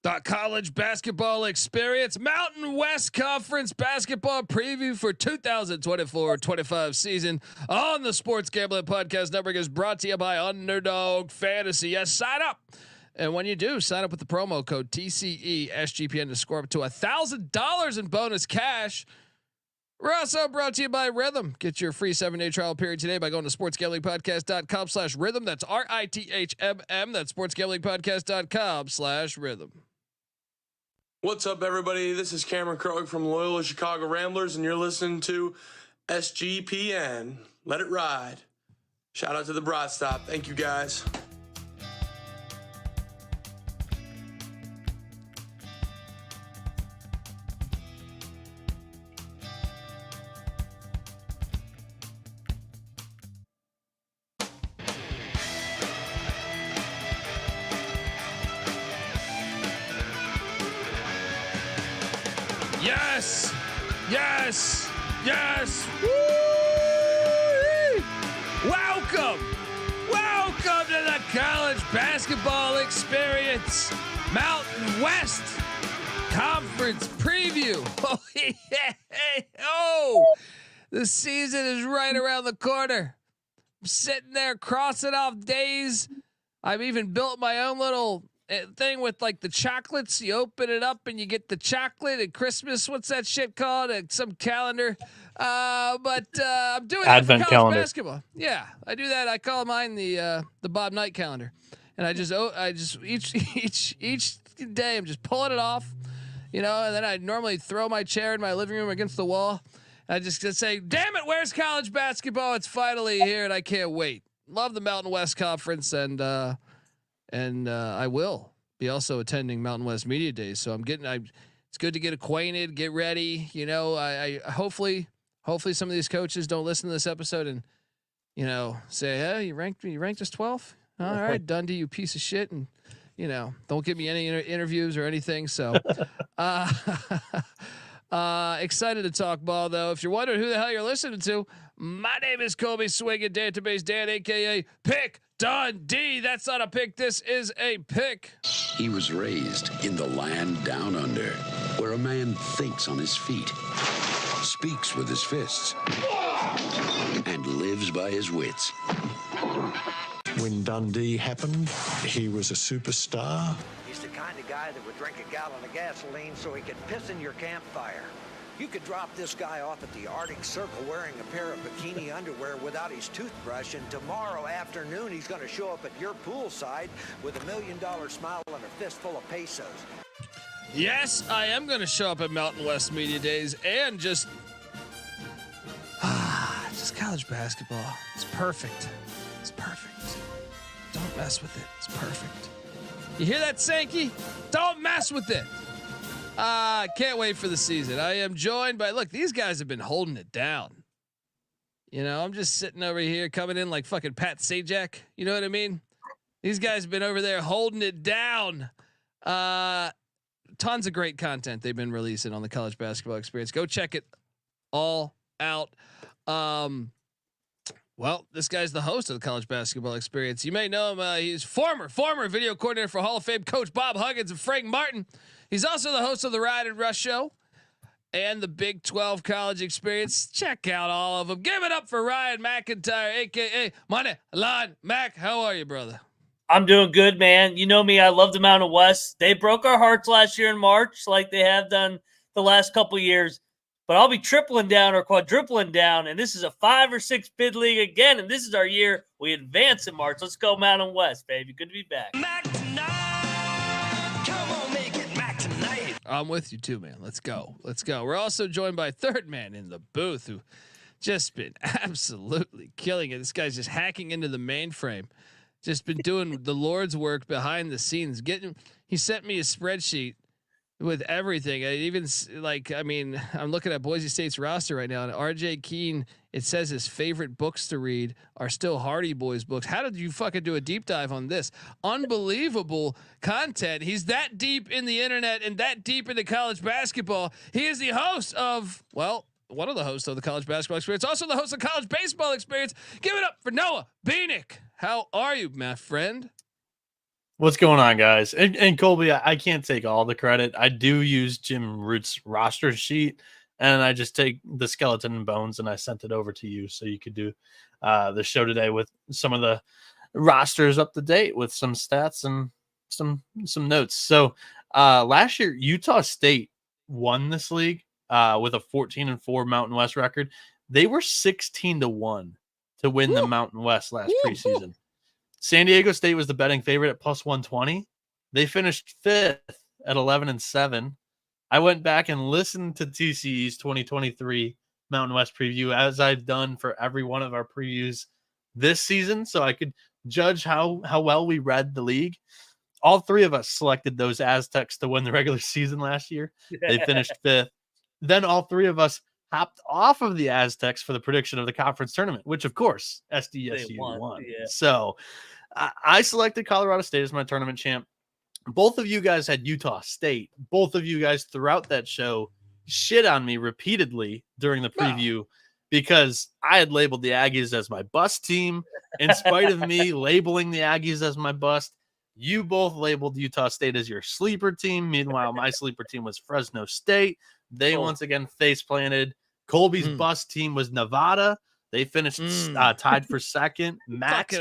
The college basketball experience, Mountain West Conference basketball preview for 2024-25 season on the Sports Gambling Podcast Network is brought to you by Underdog Fantasy. Yes, sign up. And when you do, sign up with the promo code TCESGPN to score up to $1,000 in bonus cash. We're also brought to you by Rhythm. Get your free 7-day trial period today by going to sportsgamblingpodcast.com/rhythm. That's RITHMM. That's sportsgamblingpodcast.com/rhythm. What's up, everybody? This is Cameron Krog from Loyola Chicago Ramblers, and you're listening to SGPN. Let it ride. Shout out to the Broad Stop. Thank you, guys. Yes, yes, yes. Woo! Welcome to the college basketball experience, Mountain West Conference preview. Oh, yeah. Oh, the season is right around the corner. I'm sitting there crossing off days. I've even built my own little thing with like the chocolates. You open it up and you get the chocolate at Christmas. What's that shit called? Some calendar. But I'm doing Advent that for college calendar. basketball. Yeah, I do that. I call mine the Bob Knight calendar. And I just each day I'm just pulling it off, and then I normally throw my chair in my living room against the wall. I just say, "Damn it, where's college basketball? It's finally here, and I can't wait." Love the Mountain West Conference, and I will be also attending Mountain West Media Days. So it's good to get acquainted, get ready. I hopefully some of these coaches don't listen to this episode and, say, "Hey, you ranked us 12th. All right, Dundee, you piece of shit." And, don't give me any interviews or anything. So, excited to talk ball though. If you're wondering who the hell you're listening to, my name is Colby Swinging Database Dan, AKA Pick Dundee. That's not a pick. This is a pick. He was raised in the land down under, where a man thinks on his feet, speaks with his fists, and lives by his wits. When Dundee happened, he was a superstar. He's the kind of guy that would drink a gallon of gasoline so he could piss in your campfire. You could drop this guy off at the Arctic Circle wearing a pair of bikini underwear without his toothbrush, and tomorrow afternoon he's going to show up at your poolside with $1 million smile and a fistful of pesos. Yes, I am going to show up at Mountain West Media Days and just college basketball. It's perfect. It's perfect. Don't mess with it. It's perfect. You hear that, Sankey? Don't mess with it. Can't wait for the season. I am joined by, look, these guys have been holding it down. I'm just sitting over here coming in like fucking Pat Sajak. You know what I mean? These guys have been over there holding it down. Tons of great content they've been releasing on the college basketball experience. Go check it all out. Well, this guy's the host of the college basketball experience. You may know him. He's former video coordinator for Hall of Fame coach Bob Huggins and Frank Martin. He's also the host of the Ride and Rush Show and the Big 12 College Experience. Check out all of them. Give it up for Ryan McIntyre, aka Money Line Mac. How are you, brother? I'm doing good, man. You know me. I love the Mountain West. They broke our hearts last year in March, like they have done the last couple years. But I'll be tripling down or quadrupling down, and this is a 5 or 6 bid league again, and this is our year. We advance in March. Let's go Mountain West, baby. Good to be back. Mac tonight. Come on, make it Mac tonight. I'm with you too, man. Let's go. We're also joined by third man in the booth who just been absolutely killing it. This guy's just hacking into the mainframe. Just been doing the Lord's work behind the scenes. He sent me a spreadsheet with everything. I'm looking at Boise State's roster right now, and RJ Keene, it says his favorite books to read are still Hardy Boys books. How did you fucking do a deep dive on this? Unbelievable content. He's that deep in the internet and that deep into college basketball. He is the host of, one of the hosts of the college basketball experience, also the host of college baseball experience. Give it up for Noah Bieniek. How are you, my friend? What's going on, guys? And Colby, I can't take all the credit. I do use Jim Root's roster sheet, and I just take the skeleton and bones, and I sent it over to you so you could do the show today with some of the rosters up to date with some stats and some notes. So last year, Utah State won this league with a 14-4 Mountain West record. They were 16-1 to win the Mountain West last preseason. San Diego State was the betting favorite at plus 120. They finished 5th at 11-7. I went back and listened to TCE's 2023 Mountain West preview, as I've done for every one of our previews this season, so I could judge how well we read the league. All three of us selected those Aztecs to win the regular season last year. They finished 5th. Then all three of us hopped off of the Aztecs for the prediction of the conference tournament, which, of course, SDSU won. Yeah. So I selected Colorado State as my tournament champ. Both of you guys had Utah State. Both of you guys throughout that show shit on me repeatedly during the preview because I had labeled the Aggies as my bust team. In spite of me labeling the Aggies as my bust, you both labeled Utah State as your sleeper team. Meanwhile, my sleeper team was Fresno State. They once again face planted. Colby's bust team was Nevada. They finished tied for second. Mac's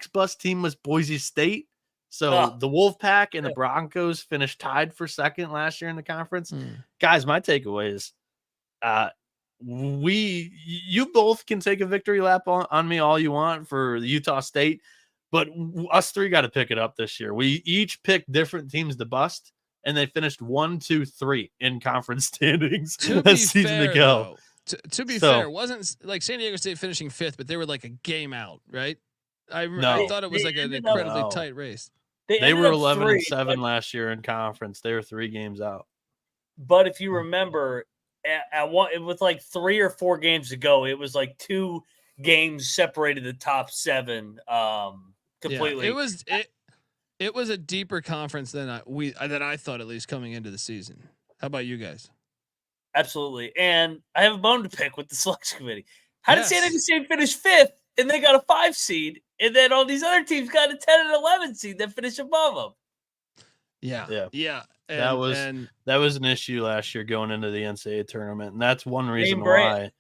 bust team was Boise State. So the Wolfpack and the Broncos finished tied for second last year in the conference. Guys, my takeaway is you both can take a victory lap on me all you want for Utah State, but us three got to pick it up this year. We each picked different teams to bust, and they finished 1, 2, 3 in conference standings this season to go. To be fair, it wasn't like San Diego State finishing 5th, but they were like a game out, right? I thought it was like an incredibly tight race. They were 11-7 last year in conference. They were 3 games out. But if you remember, at one, it was like 3 or 4 games ago. It was like 2 games separated the top 7 completely. Yeah, it was a deeper conference than I thought, at least coming into the season. How about you guys? Absolutely. And I have a bone to pick with the selection committee. How did San Diego State finish 5th and they got a 5 seed, and then all these other teams got a 10 and 11 seed that finished above them? Yeah. And that was an issue last year going into the NCAA tournament, and that's one reason why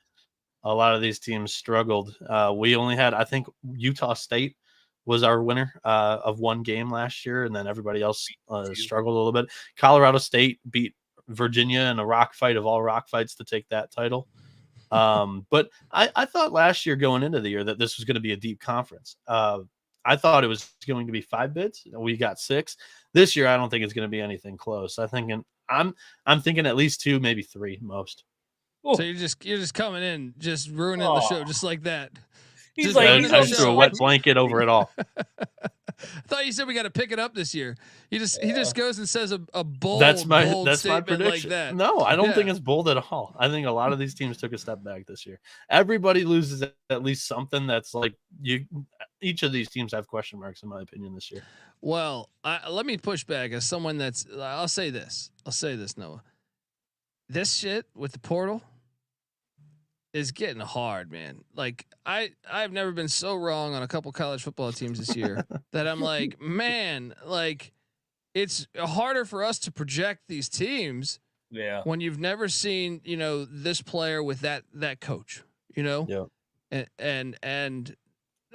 a lot of these teams struggled. We only had, I think, Utah State was our winner of 1 game last year, and then everybody else struggled a little bit. Colorado State beat Virginia in a rock fight of all rock fights to take that title. But I thought last year going into the year that this was going to be a deep conference. I thought it was going to be 5 bids. We got 6. This year, I don't think it's going to be anything close. I'm thinking at least 2, maybe 3 most. So you're just coming in, just ruining the show, just like that. He's I just threw a wet blanket over it all. I thought you said we got to pick it up this year. He just goes and says a bold. That's my statement prediction. like that. No, I don't think it's bold at all. I think a lot of these teams took a step back this year. Everybody loses at least something that's like you. Each of these teams have question marks, in my opinion, this year. Well, let me push back as someone that's. I'll say this, Noah. This shit with the portal is getting hard, man. Like I've never been so wrong on a couple college football teams this year that I'm like, man, like it's harder for us to project these teams. Yeah. When you've never seen, this player with that coach, Yeah. And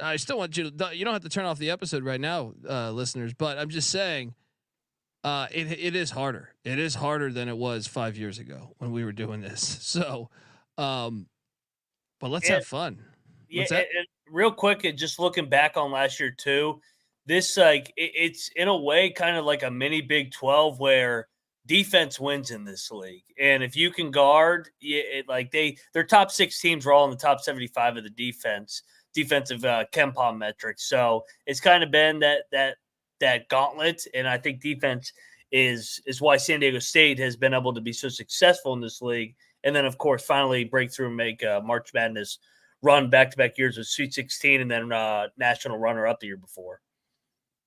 I still want you to, you don't have to turn off the episode right now, listeners, but I'm just saying, it is harder. It is harder than it was 5 years ago when we were doing this. So, but let's have fun. Yeah, and real quick, just looking back on last year too, this it's in a way kind of like a mini Big 12 where defense wins in this league, and if you can guard, their top 6 teams were all in the top 75 of the defensive KenPom metrics. So it's kind of been that gauntlet, and I think defense is why San Diego State has been able to be so successful in this league. And then, of course, finally break through and make March Madness run back-to-back years with Sweet 16 and then national runner-up the year before.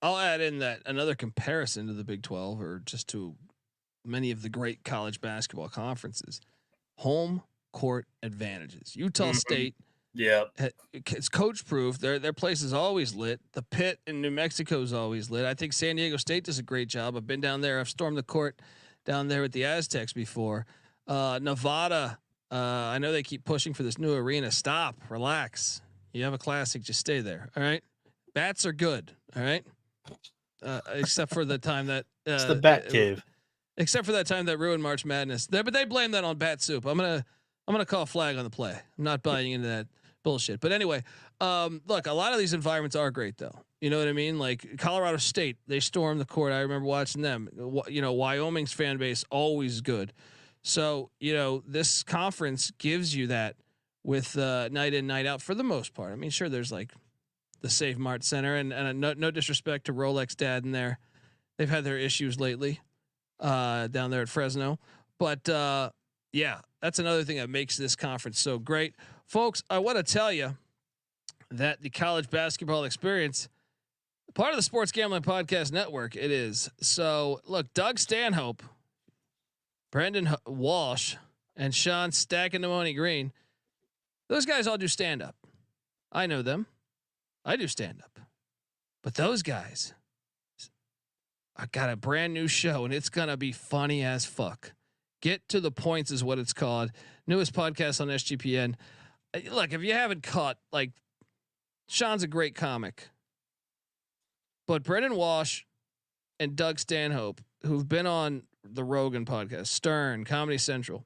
I'll add in that another comparison to the Big 12 or just to many of the great college basketball conferences. Home court advantages. Utah State Yeah. It's coach proof. Their place is always lit. The pit in New Mexico is always lit. I think San Diego State does a great job. I've been down there. I've stormed the court down there with the Aztecs before. Nevada. I know they keep pushing for this new arena. Stop. Relax. You have a classic. Just stay there. All right. Bats are good. All right. Except for the time that it's the Bat Cave. Except for that time that ruined March Madness. But they blame that on bat soup. I'm gonna call a flag on the play. I'm not buying into that bullshit. But anyway, look, a lot of these environments are great though. You know what I mean? Like Colorado State, they stormed the court. I remember watching them. You know, Wyoming's fan base always good. So you know, this conference gives you that with night in, night out for the most part. I mean, sure, there's like the Save Mart Center, and no disrespect to Rolex Dad in there. They've had their issues lately down there at Fresno, but yeah, that's another thing that makes this conference so great, folks. I want to tell you that the college basketball experience, part of the Sports Gambling Podcast Network, it is. So look, Doug Stanhope, Brendan Walsh, and Sean Stacking the Money Green, those guys all do stand up. I know them. I do stand up, but those guys, I got a brand new show and it's going to be funny as fuck. Get to the Points is what it's called. Newest podcast on SGPN. Look, if you haven't caught, like, Sean's a great comic, but Brendan Walsh and Doug Stanhope, who've been on the Rogan podcast, Stern, Comedy Central,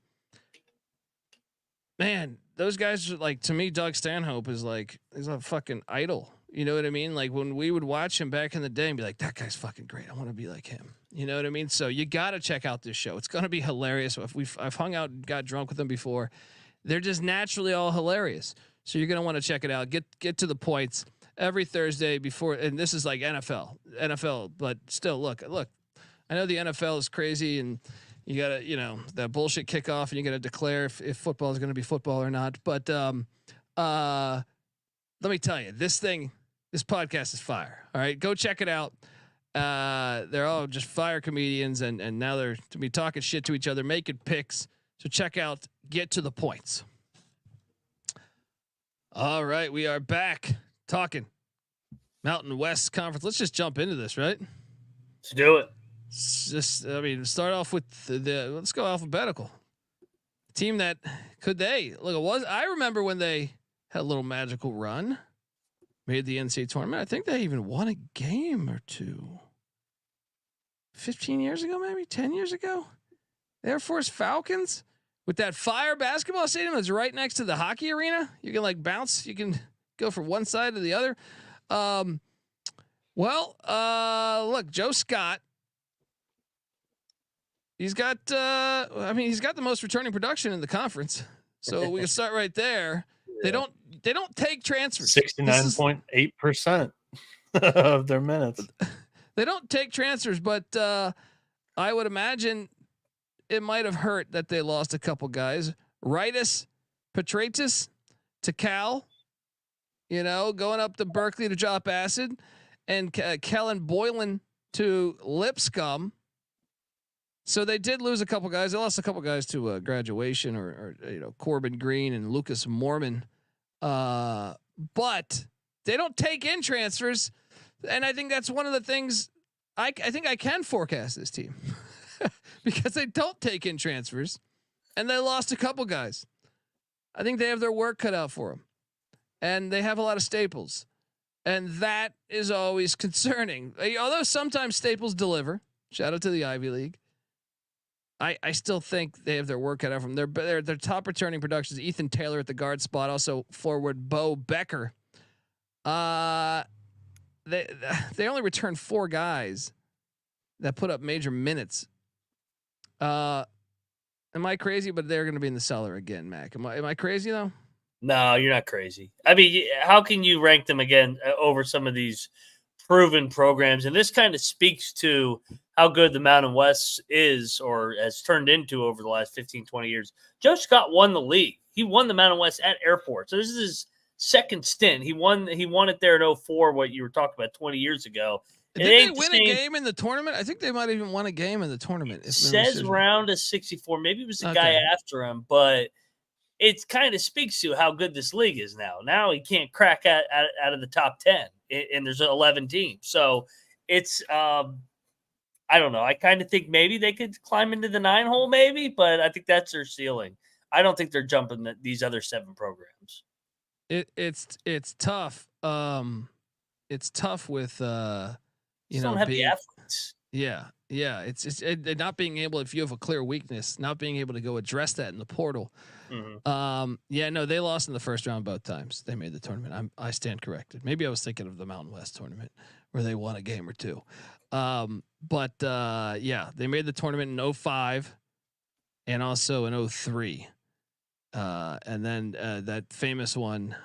man, those guys are like, to me, Doug Stanhope is like, he's a fucking idol. You know what I mean? Like when we would watch him back in the day and be like, that guy's fucking great. I want to be like him. You know what I mean? So you got to check out this show. It's going to be hilarious. I've hung out and got drunk with them before. They're just naturally all hilarious. So you're going to want to check it out. Get to the Points every Thursday before. And this is like NFL, but still look, I know the NFL is crazy and you gotta, you know, that bullshit kickoff and you got to declare if football is going to be football or not. But, let me tell you, this podcast is fire. All right, go check it out. They're all just fire comedians, and now they're to be talking shit to each other, making picks. So check out Get to the Points. All right, we are back talking Mountain West Conference. Let's just jump into this, right? Let's do it. Start off with let's go alphabetical. Team that I remember when they had a little magical run, made the NCAA tournament. I think they even won a game or two. 15 years ago, maybe 10 years ago. Air Force Falcons with that fire basketball stadium that's right next to the hockey arena. You can like bounce. You can go from one side to the other. Look, Joe Scott. He's got the most returning production in the conference. So we can start right there. They don't take transfers. 69.8% of their minutes. They don't take transfers, but I would imagine it might have hurt that they lost a couple guys. Ritus Petratus to Cal, you know, going up to Berkeley to drop acid, and Kellen Boylan to Lipscomb. So they did lose a couple guys. They lost a couple guys to graduation or you know, Corbin Green and Lucas Mormon. But they don't take in transfers. And I think that's one of the things I think I can forecast this team because they don't take in transfers and they lost a couple guys. I think they have their work cut out for them and they have a lot of staples, and that is always concerning. Although sometimes staples deliver. Shout out to the Ivy League. I still think they have their work cut out from their top returning productions. Ethan Taylor at the guard spot, also forward Bo Becker. They only returned 4 guys that put up major minutes. Am I crazy? But they're going to be in the cellar again, Mac. Am I crazy though? No, you're not crazy. I mean, how can you rank them again over some of these proven programs? And this kind of speaks to how good the Mountain West is or has turned into over the last 15, 20 years. Joe Scott won the league. He won the Mountain West at Air Force. So this is his second stint. He won it there in 2004, what you were talking about 20 years ago. Did they win a game in the tournament? I think they might have even won a game in the tournament. It says round of 64. Maybe it was the guy after him, but it kind of speaks to how good this league is now. Now he can't crack out of the top 10, and there's 11 teams. So it's I don't know. I kind of think maybe they could climb into the 9 hole, maybe, but I think that's their ceiling. I don't think they're jumping these other 7 programs. It's tough. It's tough with you know, don't have the athletes. Yeah. It's not being able, if you have a clear weakness, not being able to go address that in the portal. Mm-hmm. Yeah, no, they lost in the first round both times they made the tournament. I stand corrected. Maybe I was thinking of the Mountain West tournament where they won a game or two. But yeah, they made the tournament in 05 and also in 03. And then that famous one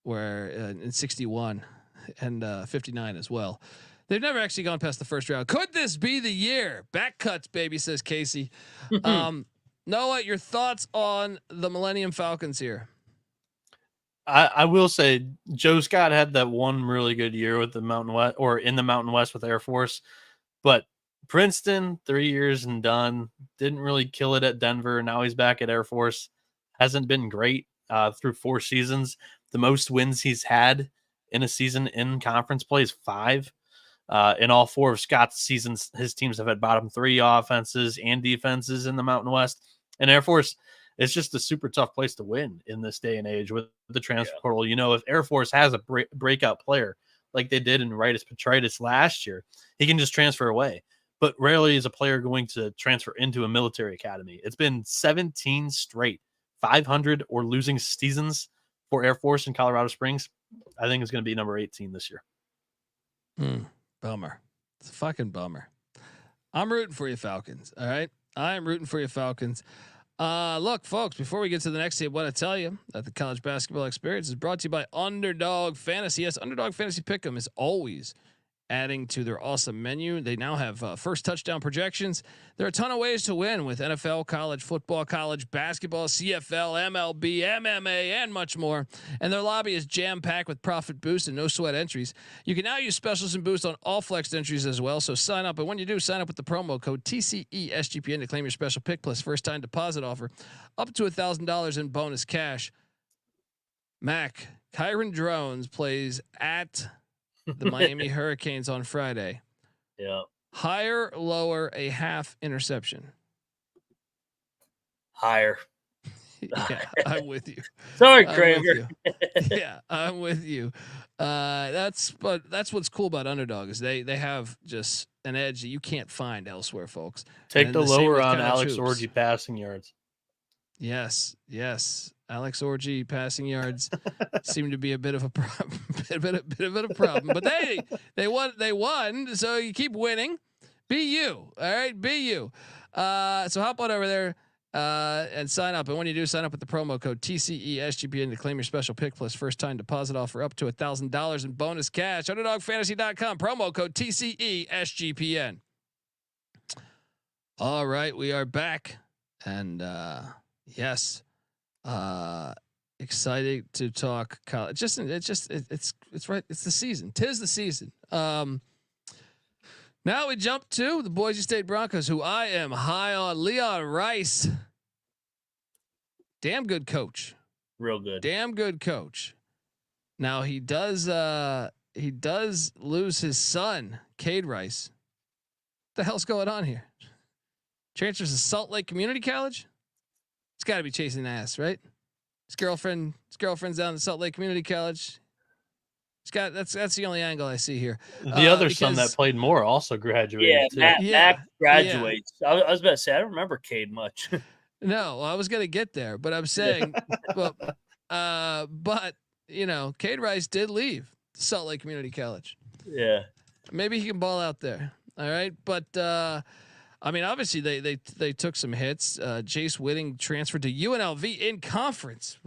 where in 61 and 59 as well. They've never actually gone past the first round. Could this be the year? Back cuts, baby, says Casey. Noah, your thoughts on the Millennium Falcons here? I will say Joe Scott had that one really good year with the Mountain West, or in the Mountain West with Air Force, but Princeton 3 years and done, didn't really kill it at Denver. Now he's back at Air Force. Hasn't been great through 4 seasons. The most wins he's had in a season in conference play is 5. In all 4 of Scott's seasons, his teams have had bottom 3 offenses and defenses in the Mountain West. And Air Force, it's just a super tough place to win in this day and age with the transfer portal. You know, if Air Force has a breakout player like they did in Ritis Petritis last year, he can just transfer away. But rarely is a player going to transfer into a military academy. It's been 17 straight 500 or losing seasons for Air Force in Colorado Springs. I think it's going to be number 18 this year. Bummer. It's a fucking bummer. I'm rooting for you, Falcons. All right. I am rooting for you, Falcons. Look, folks, before we get to the next team, I want to tell you that the college basketball experience is brought to you by Underdog Fantasy. Yes, Underdog Fantasy Pick'em is always adding to their awesome menu. They now have first touchdown projections. There are a ton of ways to win with NFL, college football, college basketball, CFL, MLB, MMA, and much more. And their lobby is jam-packed with profit boosts and no sweat entries. You can now use specials and boosts on all flexed entries as well. So sign up. And when you do, sign up with the promo code TCESGPN to claim your special pick plus first-time deposit offer up to $1,000 in bonus cash. Mac, Kyron Drones plays at the Miami Hurricanes on Friday. Yeah. Higher, lower, a half interception. Higher. Yeah, I'm with you. Sorry, Kramer. Yeah, I'm with you. That's what's cool about Underdog is they have just an edge that you can't find elsewhere, folks. Take the lower on Alex Orji passing yards. Yes. Alex Orji passing yards seem to be a bit of a problem, bit of a problem. But they won. So you keep winning. Be you, all right? Be you. So hop on over there and sign up. And when you do, sign up with the promo code TCESGPN to claim your special pick plus first time deposit offer up to $1,000 in bonus cash. UnderdogFantasy.com promo code TCESGPN. All right, we are back, and yes. Excited to talk college. It's right. It's the season. 'Tis the season. Now we jump to the Boise State Broncos, who I am high on. Leon Rice, damn good coach. Real good. Damn good coach. Now he does lose his son, Cade Rice. What the hell's going on here? Transfers to Salt Lake Community College. It's got to be chasing ass, right? His girlfriend's down at Salt Lake Community College. That's the only angle I see here. The other son that played more also graduated. Yeah, Matt graduates. Yeah. I was about to say I don't remember Cade much. No, I was gonna get there, but I'm saying, but you know, Cade Rice did leave Salt Lake Community College. Yeah, maybe he can ball out there. All right, but. I mean, obviously they took some hits. Jace Whitting transferred to UNLV in conference.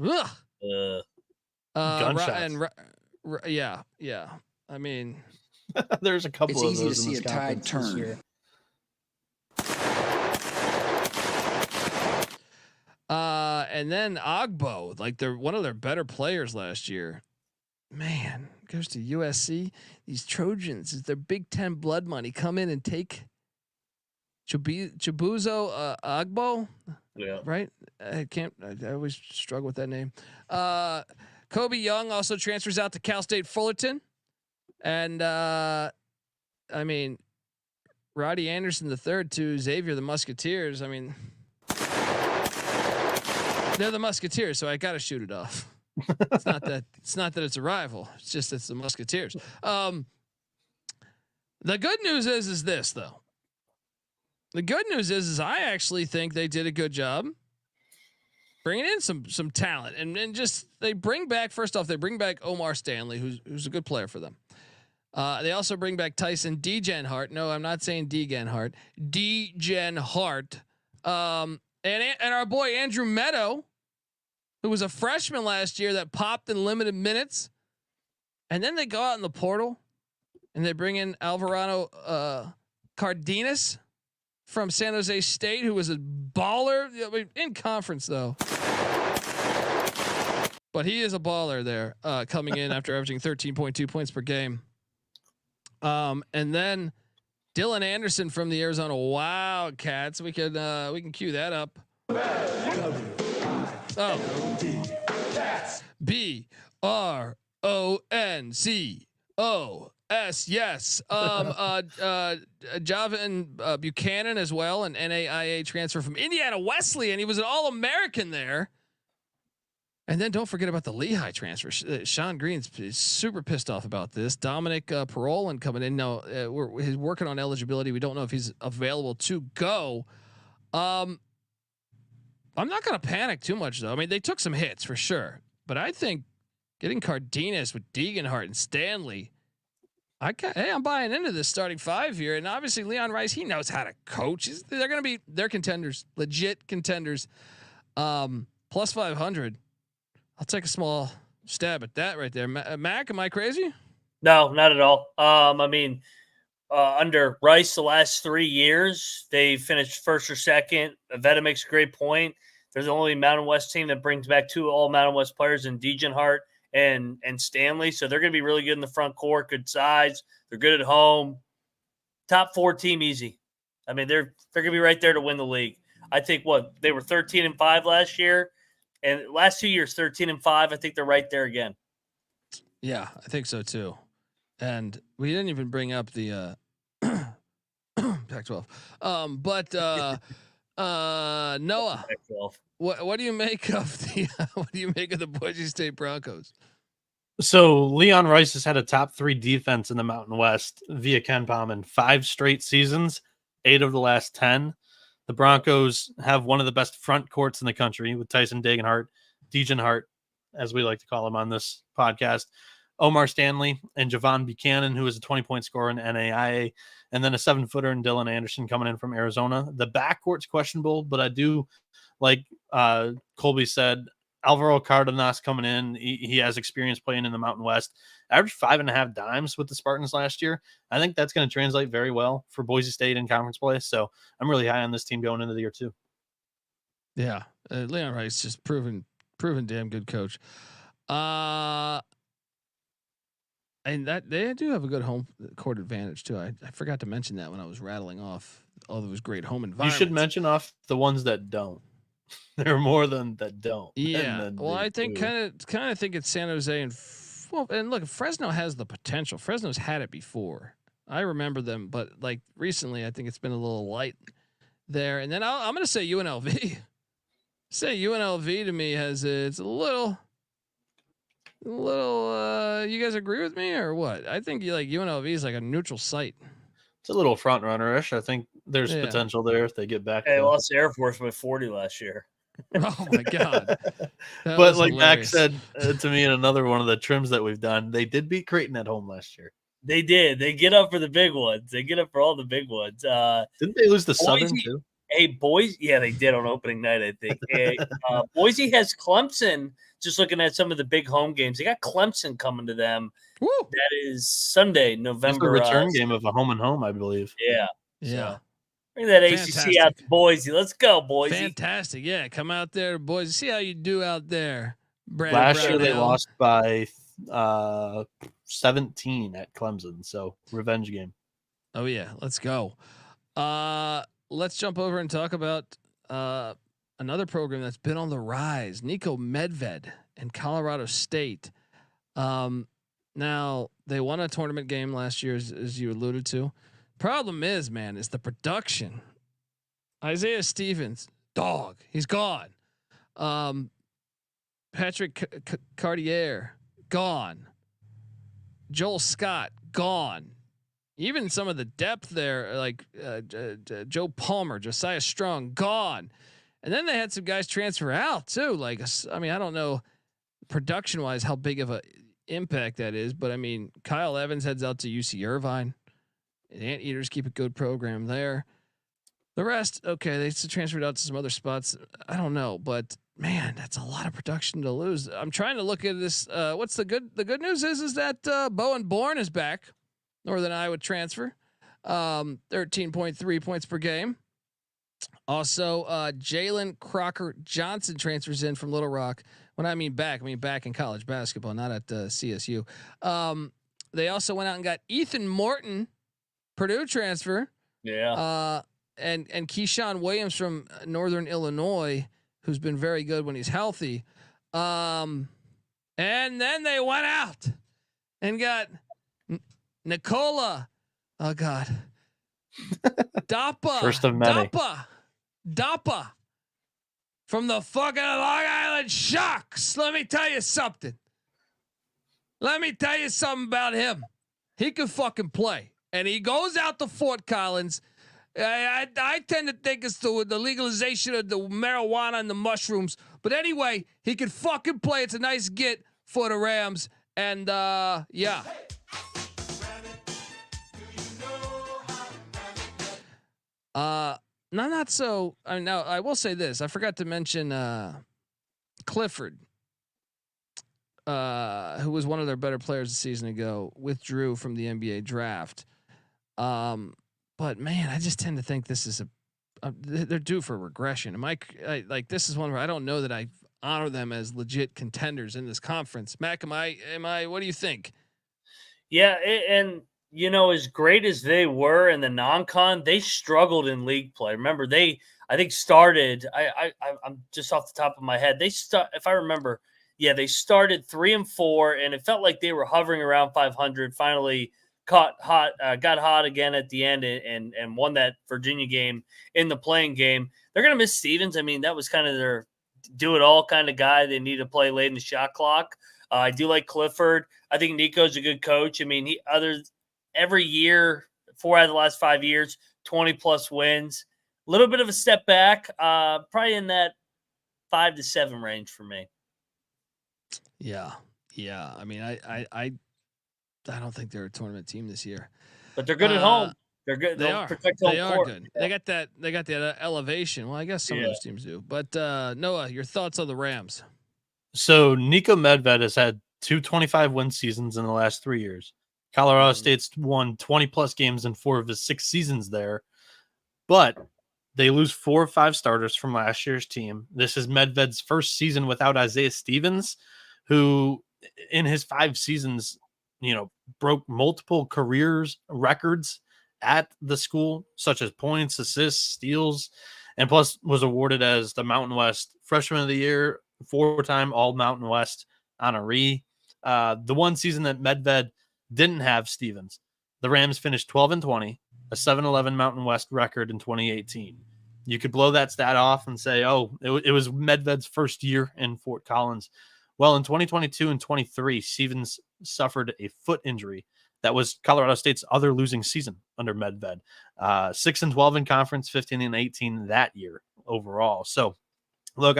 Gunshots. Yeah. I mean, there's a couple. It's easy to see a tide turn. And then Ogbo, like they're one of their better players last year. Man, goes to USC. These Trojans, is their Big Ten blood money come in and take Chibuzo Agbo. Yeah. Right. I always struggle with that name. Kobe Young also transfers out to Cal State Fullerton. And I mean, Roddy Anderson III to Xavier the Musketeers. I mean, they're the Musketeers, so I got to shoot it off. It's not that it's a rival. It's just it's the Musketeers. The good news is this though. The good news is I actually think they did a good job bringing in some talent and just they bring back Omar Stanley, who's a good player for them. They also bring back Tyson Degen Hart. No, I'm not saying Degen Hart. Degen Hart. And our boy Andrew Meadow, who was a freshman last year that popped in limited minutes. And then they go out in the portal and they bring in Alvarado Cardenas from San Jose State, who was a baller in conference though. But he is a baller there, coming in after averaging 13.2 points per game. And then Dylan Anderson from the Arizona Wildcats. We can cue that up. Oh, BRONCOS. Yes. Javan Buchanan as well, an NAIA transfer from Indiana Wesleyan. He was an All-American there. And then don't forget about the Lehigh transfer. Sean Green's super pissed off about this. Dominic Parolin coming in now. He's working on eligibility. We don't know if he's available to go. I'm not going to panic too much though. I mean, they took some hits for sure, but I think getting Cardenas with Degenhart and Stanley, I'm buying into this starting five here. And obviously Leon Rice, he knows how to coach. They're contenders, legit contenders. Plus 500. I'll take a small stab at that right there. Mac, am I crazy? No, not at all. I mean, under Rice, the last 3 years, they finished first or second. Avetta makes a great point. They're the only Mountain West team that brings back 2 all Mountain West players in Degenhart and Stanley. So they're going to be really good in the front court, good size. They're good at home. Top 4 team easy. I mean, they're going to be right there to win the league. I think they were 13-5 last year. And last 2 years, 13-5. I think they're right there again. Yeah, I think so too. And we didn't even bring up the Pac-12. But Noah, Pac-12. what do you make of the Boise State Broncos? So Leon Rice has had a top 3 defense in the Mountain West via Ken Palm in 5 straight seasons, 8 of the last 10. The Broncos have one of the best front courts in the country with Tyson Degenhart, as we like to call him on this podcast, Omar Stanley, and Javan Buchanan, who is a 20-point scorer in NAIA, and then a 7-footer in Dylan Anderson coming in from Arizona. The backcourt's questionable, but I do, like Colby said, Alvaro Cardenas coming in. He has experience playing in the Mountain West. Averaged 5.5 dimes with the Spartans last year. I think that's going to translate very well for Boise State in conference play. So I'm really high on this team going into the year too. Yeah, Leon Rice just proven damn good coach. And that they do have a good home court advantage too. I forgot to mention that when I was rattling off all those great home environments. You should mention off the ones that don't. There are more than that don't. Yeah. Well, I think kind of think it's San Jose and look, Fresno has the potential. Fresno's had it before. I remember them, but like recently, I think it's been a little light there. And then I'm going to say UNLV. Say UNLV to me it's a little. You guys agree with me or what? I think UNLV is like a neutral site. It's a little front runner-ish. I think there's potential there if they get back. They lost Air Force by 40 last year. Oh my God. But like Mac said to me in another one of the trims that we've done, they did beat Creighton at home last year. They did. They get up for the big ones. They get up for all the big ones. Didn't they lose to Southern too? Hey, Boise. Yeah, they did on opening night, I think. Boise has Clemson. Just looking at some of the big home games, they got Clemson coming to them. Woo. That is Sunday, November. It's a return game of a home and home, I believe. Yeah. Yeah. So, bring that ACC out to Boise. Let's go, Boise. Fantastic. Yeah. Come out there, Boise. See how you do out there. Last year they lost by 17 at Clemson. So revenge game. Oh yeah. Let's go. let's jump over and talk about another program that's been on the rise. Nico Medved and Colorado State. Now they won a tournament game last year, as you alluded to. Problem is, man, is the production. Isaiah Stevens, dog, he's gone. Patrick Cartier, gone. Joel Scott, gone. Even some of the depth there, like Joe Palmer, Josiah Strong, gone. And then they had some guys transfer out too. Like, I mean, I don't know production wise how big of a impact that is, but I mean, Kyle Evans heads out to UC Irvine. And Anteaters keep a good program there. The rest, okay, they transferred out to some other spots. I don't know, but man, that's a lot of production to lose. I'm trying to look at this. What's the good? The good news is that Bowen Bourne is back. Northern Iowa transfer, 13.3 points per game. Also, Jalen Crocker Johnson transfers in from Little Rock. When I mean back in college basketball, not at CSU. They also went out and got Ethan Morton, Purdue transfer. Yeah. And Keyshawn Williams from Northern Illinois, who's been very good when he's healthy. And then they went out and got Nicola. Oh God. Dappa. First of many. Dappa. From the fucking Long Island Sharks. Let me tell you something about him. He can fucking play. And he goes out to Fort Collins. I tend to think it's the legalization of the marijuana and the mushrooms. But anyway, he can fucking play. It's a nice get for the Rams. And yeah. Not so. I mean, now I will say this. I forgot to mention Clifford, who was one of their better players a season ago, withdrew from the NBA draft. But man, I just tend to think this is they're due for regression. I like this is one where I don't know that I honor them as legit contenders in this conference. Mac, am I? What do you think? Yeah, and you know, as great as they were in the non-con, they struggled in league play. Remember, I think started. I'm just off the top of my head. If I remember, they started 3-4, and it felt like they were hovering around 500. Finally, got hot again at the end, and won that Virginia game in the playing game. They're gonna miss Stevens. I mean, that was kind of their do it all kind of guy. They need to play late in the shot clock. I do like Clifford. I think Nico's a good coach. I mean, every year, 4 out of the last 5 years, 20+ wins. A little bit of a step back, probably in that 5 to 7 range for me. Yeah. I mean, I don't think they're a tournament team this year, but they're good at home. They're good. They are good. Yeah. They got that elevation. Well, I guess some of those teams do. But Noah, your thoughts on the Rams? So Nico Medved has had 2 25-win seasons in the last 3 years. Colorado State's won 20+ games in 4 of his 6 seasons there, but they lose 4 or 5 starters from last year's team. This is Medved's first season without Isaiah Stevens, who in his 5 seasons, broke multiple careers records at the school, such as points, assists, steals, and plus was awarded as the Mountain West Freshman of the Year, 4-time All Mountain West honoree. The one season that Medved didn't have Stevens, the Rams finished 12-20, a 7-11 Mountain West record in 2018. You could blow that stat off and say, it was Medved's first year in Fort Collins. Well, in 2022 and 23, Stevens suffered a foot injury. That was Colorado State's other losing season under Medved. 6-12 in conference, 15-18 that year overall. So, look,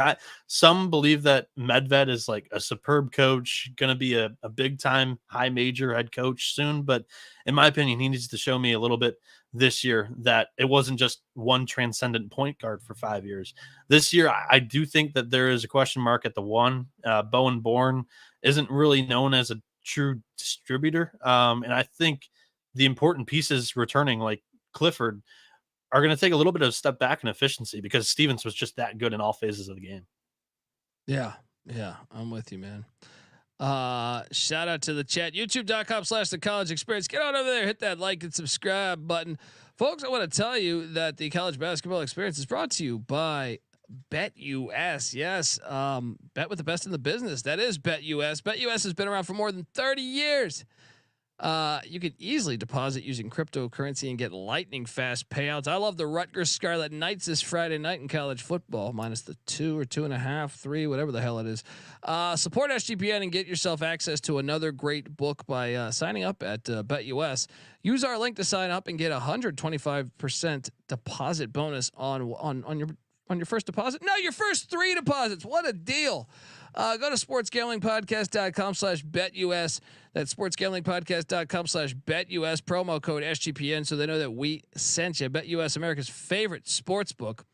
some believe that Medved is like a superb coach, going to be a big time high major head coach soon. But in my opinion, he needs to show me a little bit this year that it wasn't just one transcendent point guard for 5 years. This year, I do think that there is a question mark at the 1. Bowen Bourne isn't really known as a true distributor. And I think the important pieces returning, like Clifford, are going to take a little bit of a step back in efficiency because Stevens was just that good in all phases of the game. Yeah, I'm with you, man. Shout out to the chat. YouTube.com/the college experience. Get on over there, hit that like and subscribe button. Folks, I want to tell you that the college basketball experience is brought to you by BetUS. Yes. Bet with the best in the business. That is BetUS. BetUS has been around for more than 30 years. You can easily deposit using cryptocurrency and get lightning fast payouts. I love the Rutgers Scarlet Knights this Friday night in college football, minus the 2 or 2.5, 3, whatever the hell it is. Support SGPN and get yourself access to another great book by signing up at BetUS. Use our link to sign up and get 125% deposit bonus on your first deposit. No, your first 3 deposits. What a deal. Go to sportsgamblingpodcast.com/betus. That's sportsgamblingpodcast.com/betus. Promo code SGPN so they know that we sent you. BetUS, America's favorite sports book.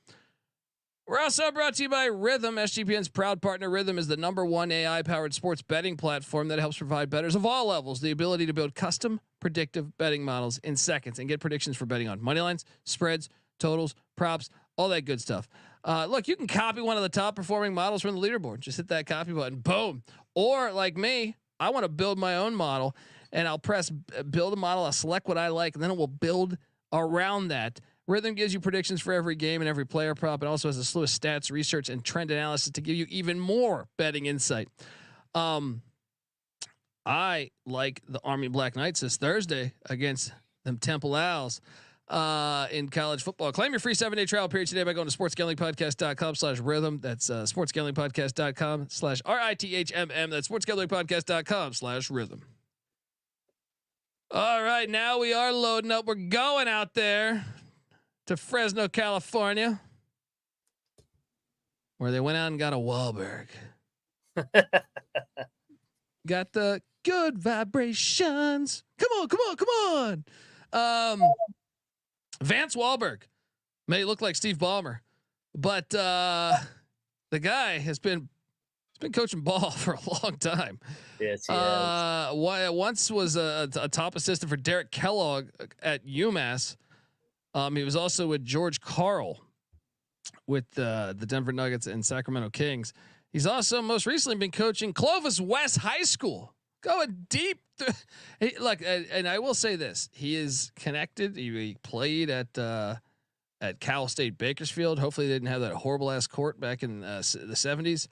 We're also brought to you by Rhythm. SGPN's proud partner. Rhythm is the #1 AI-powered sports betting platform that helps provide bettors of all levels the ability to build custom predictive betting models in seconds and get predictions for betting on money lines, spreads, totals, props, all that good stuff. Look, you can copy one of the top performing models from the leaderboard. Just hit that copy button, boom. Or like me, I want to build my own model, and I'll press build a model. I'll select what I like, and then it will build around that. Rhythm gives you predictions for every game and every player prop. It also has a slew of stats, research, and trend analysis to give you even more betting insight. I like the Army Black Knights this Thursday against them Temple Owls. In college football. Claim your free 7-day trial period today by going to sportsgamblingpodcast.com/rhythm. That's sportsgamblingpodcast.com/RITHMM. That's sportsgamblingpodcast.com/rhythm. All right, now we are loading up. We're going out there to Fresno, California, where they went out and got a Wahlberg. Got the good vibrations. Come on. Vance Wahlberg may look like Steve Ballmer, but the guy has been coaching ball for a long time. Yes, he has. Once was a top assistant for Derek Kellogg at UMass. He was also with George Karl with the Denver Nuggets and Sacramento Kings. He's also most recently been coaching Clovis West High School. Going deep. And I will say this: he is connected. He played at Cal State Bakersfield. Hopefully, they didn't have that horrible ass court back in the 70s.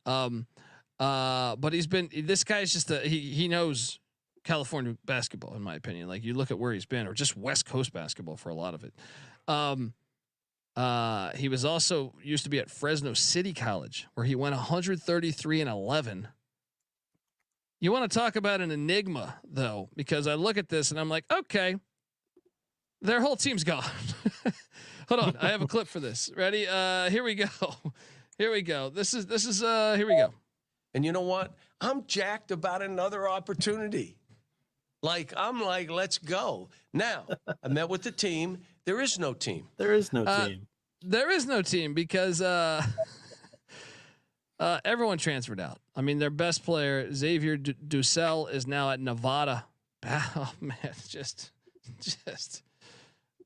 But this guy's just he knows California basketball, in my opinion. Like, you look at where he's been, or just West Coast basketball for a lot of it. He was also used to be at Fresno City College, where he went 133-11. You want to talk about an enigma, though, because I look at this and I'm like, okay, their whole team's gone. Hold on, I have a clip for this. Ready? Here we go. Here we go. This is here we go. And you know what? I'm jacked about another opportunity. I'm like, let's go. Now, I met with the team. There is no team. There is no team. There is no team because everyone transferred out. I mean, their best player, Xavier Dussel, is now at Nevada. Oh man, just.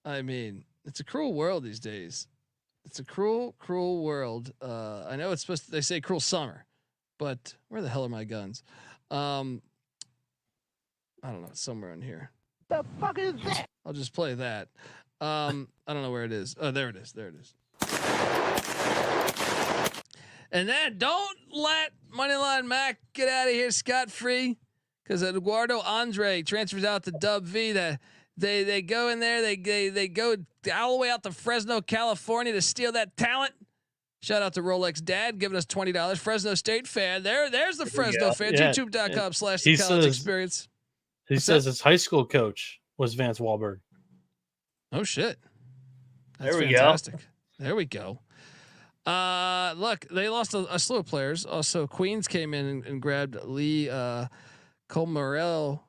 I mean, it's a cruel world these days. It's a cruel world. I know it's supposed to, they say cruel summer, but where the hell are my guns? I don't know. It's somewhere in here. The fuck is that? I'll just play that. I don't know where it is. Oh, there it is. There it is. And then don't let Moneyline Mac get out of here scot-free, because Eduardo Andre transfers out to Dub V. That they go in there. They go all the way out to Fresno, California to steal that talent. Shout out to Rolex Dad giving us $20. Fresno State fan. There's the Fresno fans. Yeah. YouTube.com/the college experience. He says his high school coach was Vance Wahlberg. Oh shit. That's there we fantastic. go. There we go. Look, they lost a slew of players. Also, Queens came in and grabbed Lee Colmerel.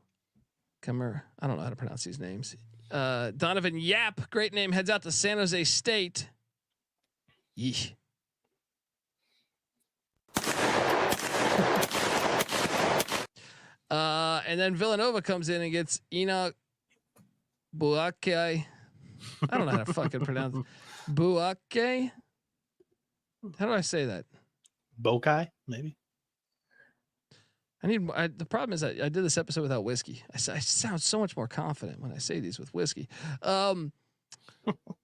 I don't know how to pronounce these names. Donovan Yap, great name, heads out to San Jose State. Yeesh. And then Villanova comes in and gets Enoch Buake. I don't know how to fucking pronounce it. Buake. How do I say that? Bokai, maybe. The problem is I did this episode without whiskey. I sound so much more confident when I say these with whiskey. Now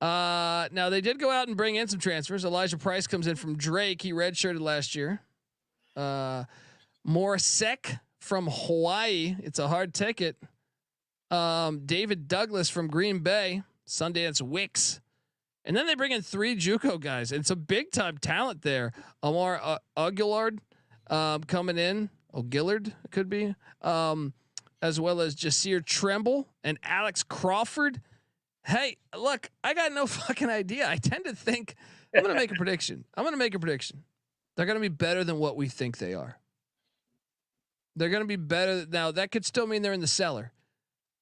they did go out and bring in some transfers. Elijah Price comes in from Drake. He redshirted last year. Morsek from Hawaii. It's a hard ticket. David Douglas from Green Bay. Sundance Wicks. And then they bring in 3 JUCO guys. And it's a big time talent there. Amar Aguillard coming in. Gillard could be, as well as Jasir Tremble and Alex Crawford. Hey, look, I got no fucking idea. I tend to think I'm going to make a prediction. They're going to be better than what we think they are. They're going to be better. Now that could still mean they're in the cellar,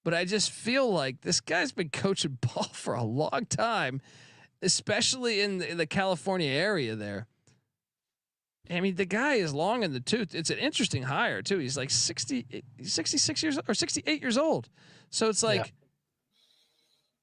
but I just feel like this guy's been coaching ball for a long time, especially in the California area there. I mean, the guy is long in the tooth. It's an interesting hire too. He's like 66 years or 68 years old. So it's like,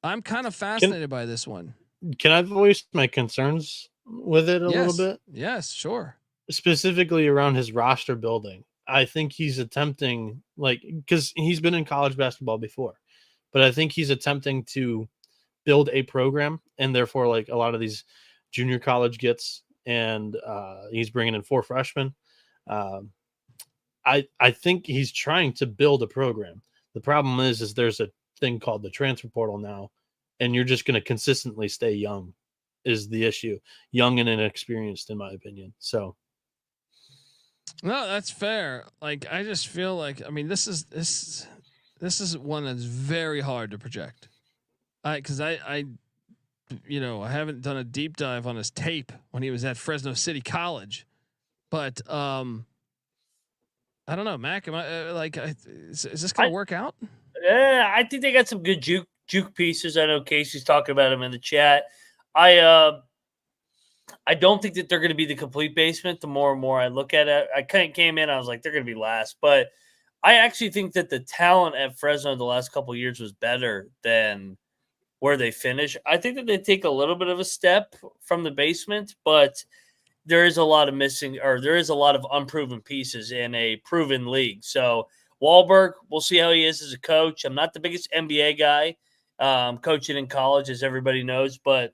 I'm kind of fascinated by this one. Can I voice my concerns with it a little bit? Yes, sure. Specifically around his roster building. I think he's attempting, because he's been in college basketball before, but I think he's attempting to build a program, and therefore like a lot of these junior college gets, and he's bringing in 4 freshmen. I think he's trying to build a program. The problem is there's a thing called the transfer portal now, and you're just going to consistently stay young is the issue. Young and inexperienced, in my opinion. So. No, that's fair. Like, I just feel like, I mean, this is one that's very hard to project. Cause I haven't done a deep dive on his tape when he was at Fresno City College, but I don't know, Mac. Am I is this gonna work out? Yeah, I think they got some good juke pieces. I know Casey's talking about them in the chat. I don't think that they're going to be the complete basement. The more and more I look at it, I came in, I was like, they're going to be last. But I actually think that the talent at Fresno the last couple of years was better than where they finish. I think that they take a little bit of a step from the basement, but there is a lot of unproven pieces in a proven league. So Wahlberg, we'll see how he is as a coach. I'm not the biggest NBA guy, coaching in college, as everybody knows, but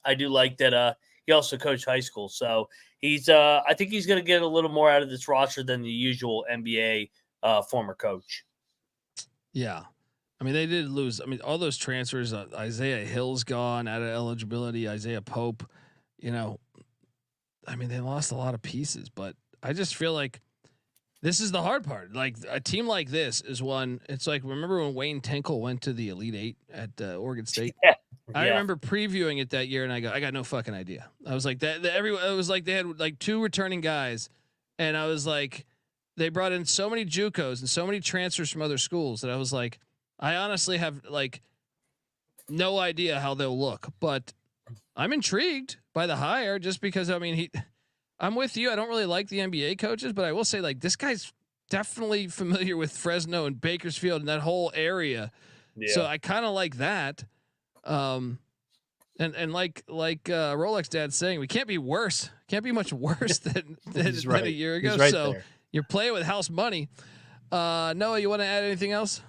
I do like that he also coached high school. So he's I think he's going to get a little more out of this roster than the usual NBA former coach. Yeah. I mean, they did lose. I mean, all those transfers, Isaiah Hill's gone out of eligibility, Isaiah Pope, I mean, they lost a lot of pieces, but I just feel like this is the hard part. Like a team like this is one. It's like, remember when Wayne Tinkle went to the Elite Eight at Oregon State? Yeah. I remember previewing it that year, and I got no fucking idea. I was like it was like they had like 2 returning guys, and I was like, they brought in so many JUCOs and so many transfers from other schools that I was like, I honestly have like no idea how they'll look, but I'm intrigued by the hire just because, I mean, I'm with you. I don't really like the NBA coaches, but I will say, like, this guy's definitely familiar with Fresno and Bakersfield and that whole area. Yeah. So I kind of like that. And like Rolex Dad's saying, we can't be worse. Can't be much worse than a year ago. Right so there. You're playing with house money. Noah, you want to add anything else?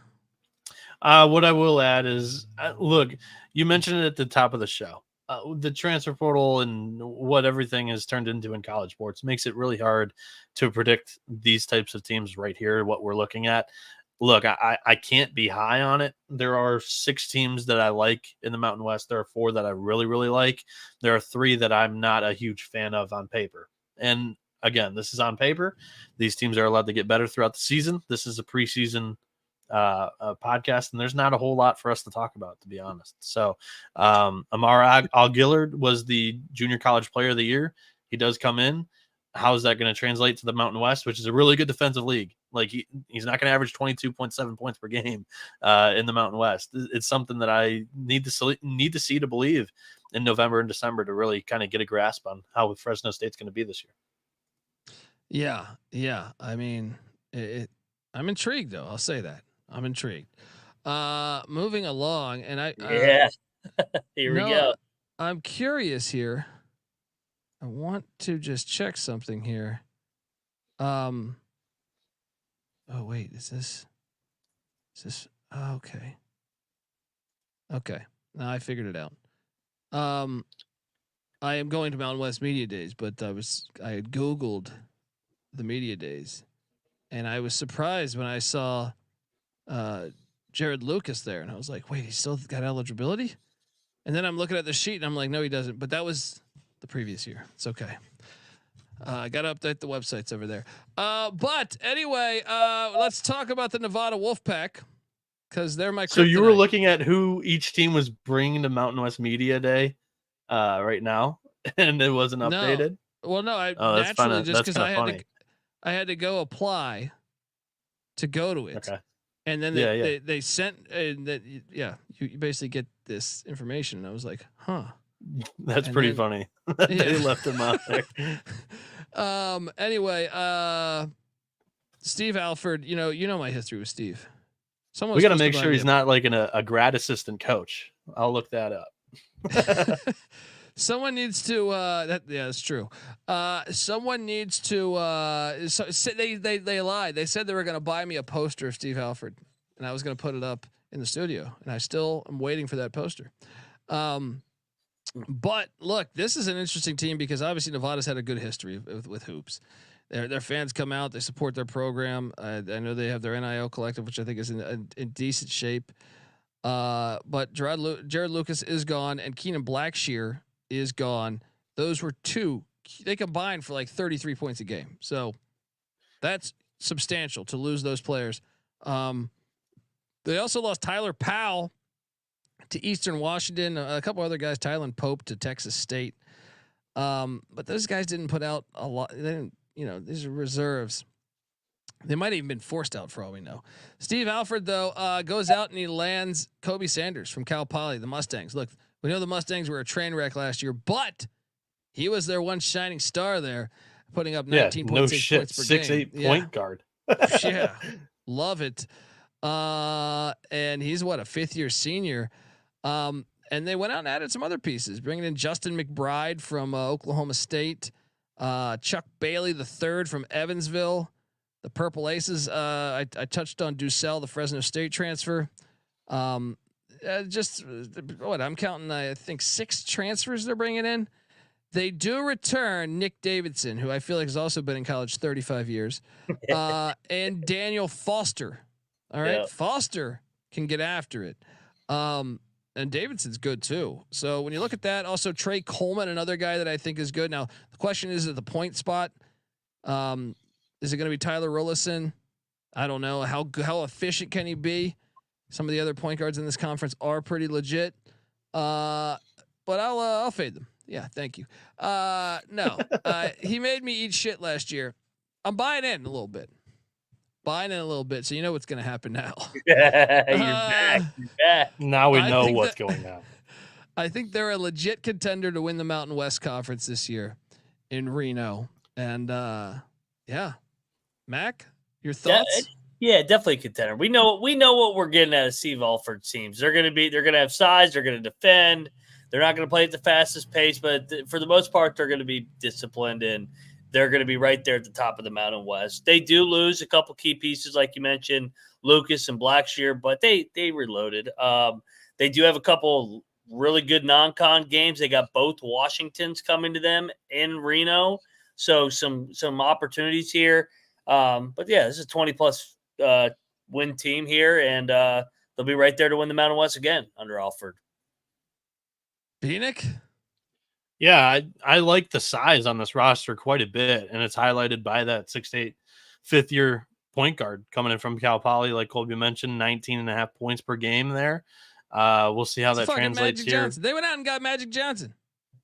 What I will add is, look, you mentioned it at the top of the show. The transfer portal and what everything has turned into in college sports makes it really hard to predict these types of teams right here, what we're looking at. Look, I can't be high on it. There are 6 teams that I like in the Mountain West. There are 4 that I really, really like. There are 3 that I'm not a huge fan of on paper. And again, this is on paper. These teams are allowed to get better throughout the season. This is a preseason podcast, and there's not a whole lot for us to talk about, to be honest. So Amar Gillard was the junior college player of the year. He does come in. How is that going to translate to the Mountain West, which is a really good defensive league? Like he's not going to average 22.7 points per game in the Mountain West. It's something that I need to see to believe in November and December to really kind of get a grasp on how Fresno State's going to be this year. Yeah. I mean, I'm intrigued though. I'll say that. I'm intrigued. Moving along, and here we go. I'm curious here. I want to just check something here. Oh wait, is this? Oh, okay. Okay, now I figured it out. I am going to Mountain West Media Days, but I had Googled the Media Days, and I was surprised when I saw Jared Lucas there, and I was like, wait, he still got eligibility? And then I'm looking at the sheet, and I'm like, no, he doesn't. But that was the previous year. It's okay. I got to update the websites over there. But anyway, let's talk about the Nevada Wolfpack, because they're my. So you were looking at who each team was bringing to Mountain West Media Day right now, and it wasn't updated. No. Well, no, naturally just because I had to go apply to go to it. Okay. And then they sent that you basically get this information, and I was like, huh. That's and pretty funny. They left him out there. Anyway, Steve Alford, you know my history with Steve. We got to make sure he's not like a grad assistant coach. I'll look that up. Someone needs to. That's true. Someone needs to. They lied. They said they were going to buy me a poster of Steve Alford, and I was going to put it up in the studio, and I still am waiting for that poster. But look, this is an interesting team because obviously Nevada's had a good history with hoops. Their fans come out, they support their program. I know they have their NIL collective, which I think is in decent shape. But Jared Lucas is gone, and Keenan Blackshear is gone. Those were two. They combined for like 33 points a game, so that's substantial to lose those players. They also lost Tyler Powell to Eastern Washington, a couple other guys, Tylen Pope to Texas State. But those guys didn't put out a lot. They didn't, these are reserves. They might have even been forced out for all we know. Steve Alford, though, goes out and he lands Kobe Sanders from Cal Poly, the Mustangs. Look, we know the Mustangs were a train wreck last year, but he was their one shining star there, putting up 19.6 points per 6'8" point guard. Yeah, love it. And he's a fifth-year senior. And they went out and added some other pieces, bringing in Justin McBride from Oklahoma State, Chuck Bailey III from Evansville, the Purple Aces. I touched on Ducell, the Fresno State transfer. I'm counting, I think 6 transfers they're bringing in. They do return Nick Davidson, who I feel like has also been in college 35 years, and Daniel Foster. All right, yep. Foster can get after it. And Davidson's good too. So when you look at that, also Trey Coleman, another guy that I think is good. Now the question is at the point spot, is it going to be Tyler Rollison? I don't know how efficient can he be. Some of the other point guards in this conference are pretty legit. But I'll fade them. Yeah, thank you. No, he made me eat shit last year. I'm buying in a little bit. So you know what's going to happen now. Yeah, you're back. Now we know what's going on. I think they're a legit contender to win the Mountain West Conference this year in Reno. And Mac, your thoughts? Yeah, definitely a contender. We know what we're getting out of Steve Alford teams. They're going to have size. They're going to defend. They're not going to play at the fastest pace, but for the most part, they're going to be disciplined and they're going to be right there at the top of the Mountain West. They do lose a couple key pieces, like you mentioned, Lucas and Blackshear, but they reloaded. They do have a couple really good non-con games. They got both Washingtons coming to them in Reno, so some opportunities here. But yeah, this is a 20-plus win team here, and they'll be right there to win the Mountain West again under Alford. Bieniek? Yeah, I like the size on this roster quite a bit, and it's highlighted by that 6'8" fifth-year point guard coming in from Cal Poly, like Colby mentioned, 19.5 points per game there. We'll see how that translates Magic here. Johnson. They went out and got Magic Johnson.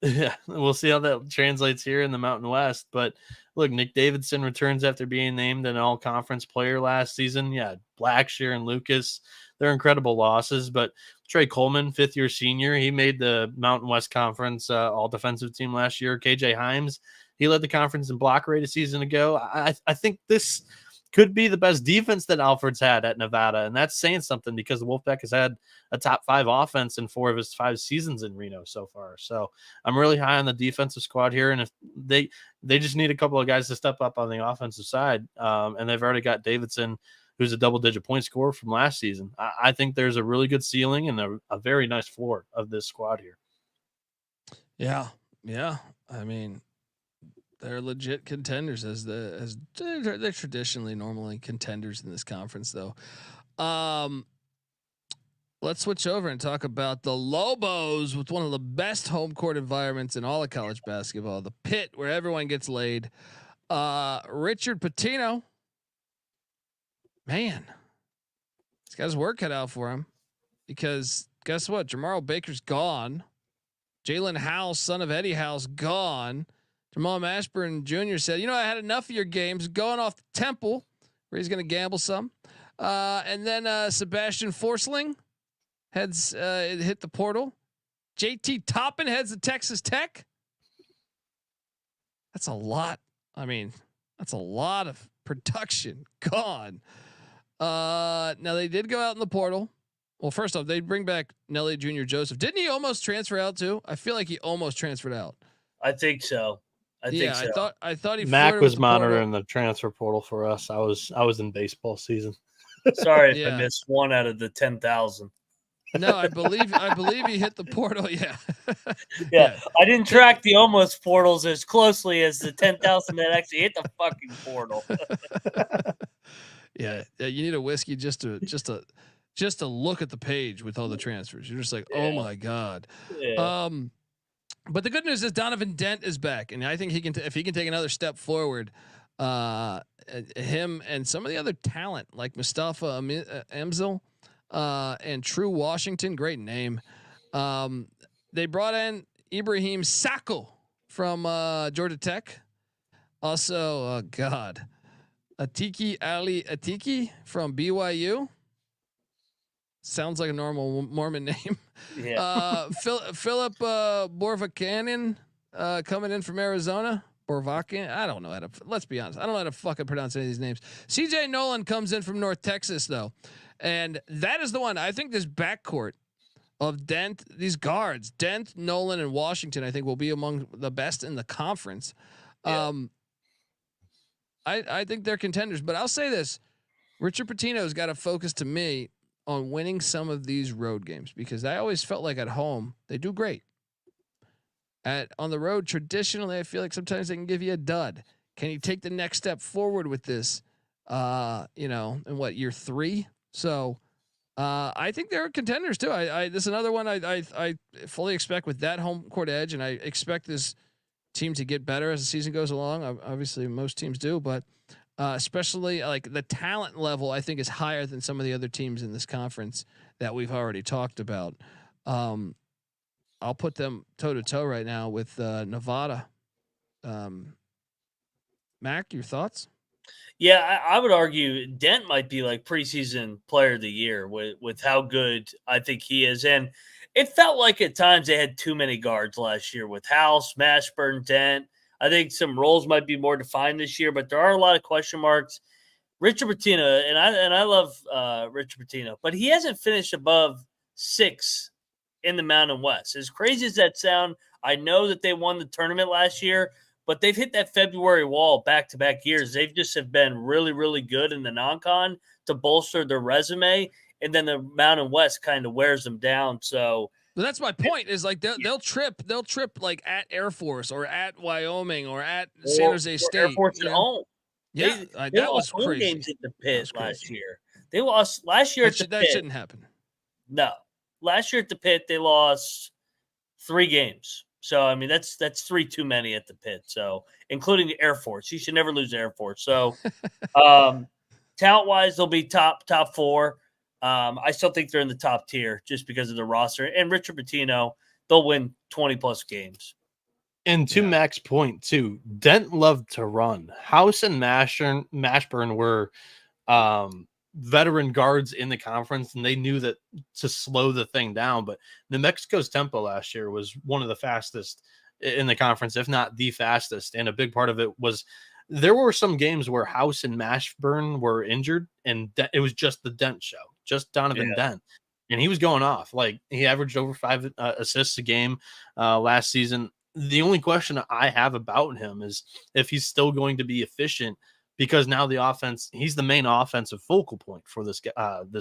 Yeah, we'll see how that translates here in the Mountain West. But look, Nick Davidson returns after being named an all-conference player last season. Yeah, Blackshear and Lucas, they're incredible losses, but Trey Coleman, fifth-year senior, he made the Mountain West Conference all-defensive team last year. KJ Himes, he led the conference in block rate a season ago. I think this could be the best defense that Alfred's had at Nevada. And that's saying something because the Wolfpack has had a top 5 offense in 4 of his 5 seasons in Reno so far. So I'm really high on the defensive squad here. And if they just need a couple of guys to step up on the offensive side. And they've already got Davidson, who's a double-digit point scorer from last season. I think there's a really good ceiling and a very nice floor of this squad here. Yeah. I mean, they're legit contenders they're traditionally normally contenders in this conference though. Let's switch over and talk about the Lobos with one of the best home court environments in all of college basketball, the pit where everyone gets laid. Richard Pitino, man, he's got his work cut out for him because guess what? Jamaro Baker's gone. Jalen House, son of Eddie House, gone. Jamal Mashburn Jr. said, I had enough of your games, going off to Temple, where he's going to gamble some. And then Sebastian Forsling hit the portal. JT Toppin heads to Texas Tech. That's a lot. I mean, that's a lot of production gone. Now they did go out in the portal. Well, first off, they bring back Nelly Jr. Joseph. Didn't he almost transfer out too? I feel like he almost transferred out. I think so. I think so. I thought he. Mac was monitoring the transfer portal for us. I was in baseball season. Sorry if I missed one out of the 10,000. No, I believe he hit the portal. Yeah. Yeah. I didn't track the almost portals as closely as the 10,000 that actually hit the fucking portal. Yeah. You need a whiskey just to look at the page with all the transfers. You're just like, oh my God. Yeah. But the good news is Donovan Dent is back, and I think he can if he can take another step forward. Him and some of the other talent like Mustafa Emzil and True Washington, great name. They brought in Ibrahim Sacco from Georgia Tech. Also, Atiki Ali Atiki from BYU. Sounds like a normal Mormon name. Yeah. Philip Borvakanen coming in from Arizona. Borvakin. I don't know how to. Let's be honest. I don't know how to fucking pronounce any of these names. CJ Nolan comes in from North Texas though, and that is the one. I think this backcourt of Dent, these guards, Dent, Nolan, and Washington, I think will be among the best in the conference. Yeah. I think they're contenders, but I'll say this: Richard Pitino's got to focus to me on winning some of these road games because I always felt like at home they do great. On the road, traditionally, I feel like sometimes they can give you a dud. Can you take the next step forward with this? In what, year 3? So I think they're contenders too. This is another one I fully expect with that home court edge, and I expect this team to get better as the season goes along. Obviously, most teams do, but especially like the talent level, I think is higher than some of the other teams in this conference that we've already talked about. I'll put them toe to toe right now with Nevada. Mac, your thoughts? Yeah, I would argue Dent might be like preseason player of the year with how good I think he is. And it felt like at times they had too many guards last year with House, Mashburn, Dent. I think some roles might be more defined this year, but there are a lot of question marks. Richard Pitino, and I love Richard Pitino, but he hasn't finished above 6 in the Mountain West. As crazy as that sound, I know that they won the tournament last year, but they've hit that February wall back-to-back years. They've just have been really, really good in the non-con to bolster their resume, and then the Mountain West kind of wears them down. So. But that's my point. Is like they'll trip like at Air Force or at Wyoming or at San Jose State. Air Force at home. Yeah, they that was home crazy. Games at the Pit last year. They lost last year at the Pit. That shouldn't happen. No, last year at the Pit they lost 3 games. So I mean that's 3 too many at the Pit. So including the Air Force, you should never lose Air Force. So talent wise, they'll be top 4. I still think they're in the top tier just because of the roster. And Richard Pitino, they'll win 20+ games. And to Mac's point, too, Dent loved to run. House and Mashburn were veteran guards in the conference, and they knew that to slow the thing down. But New Mexico's tempo last year was one of the fastest in the conference, if not the fastest. And a big part of it was there were some games where House and Mashburn were injured, and it was just the Dent show, just Donovan Dent. And he was going off. Like, he averaged over 5 assists a game last season. The only question I have about him is if he's still going to be efficient, because now the offense, he's the main offensive focal point for this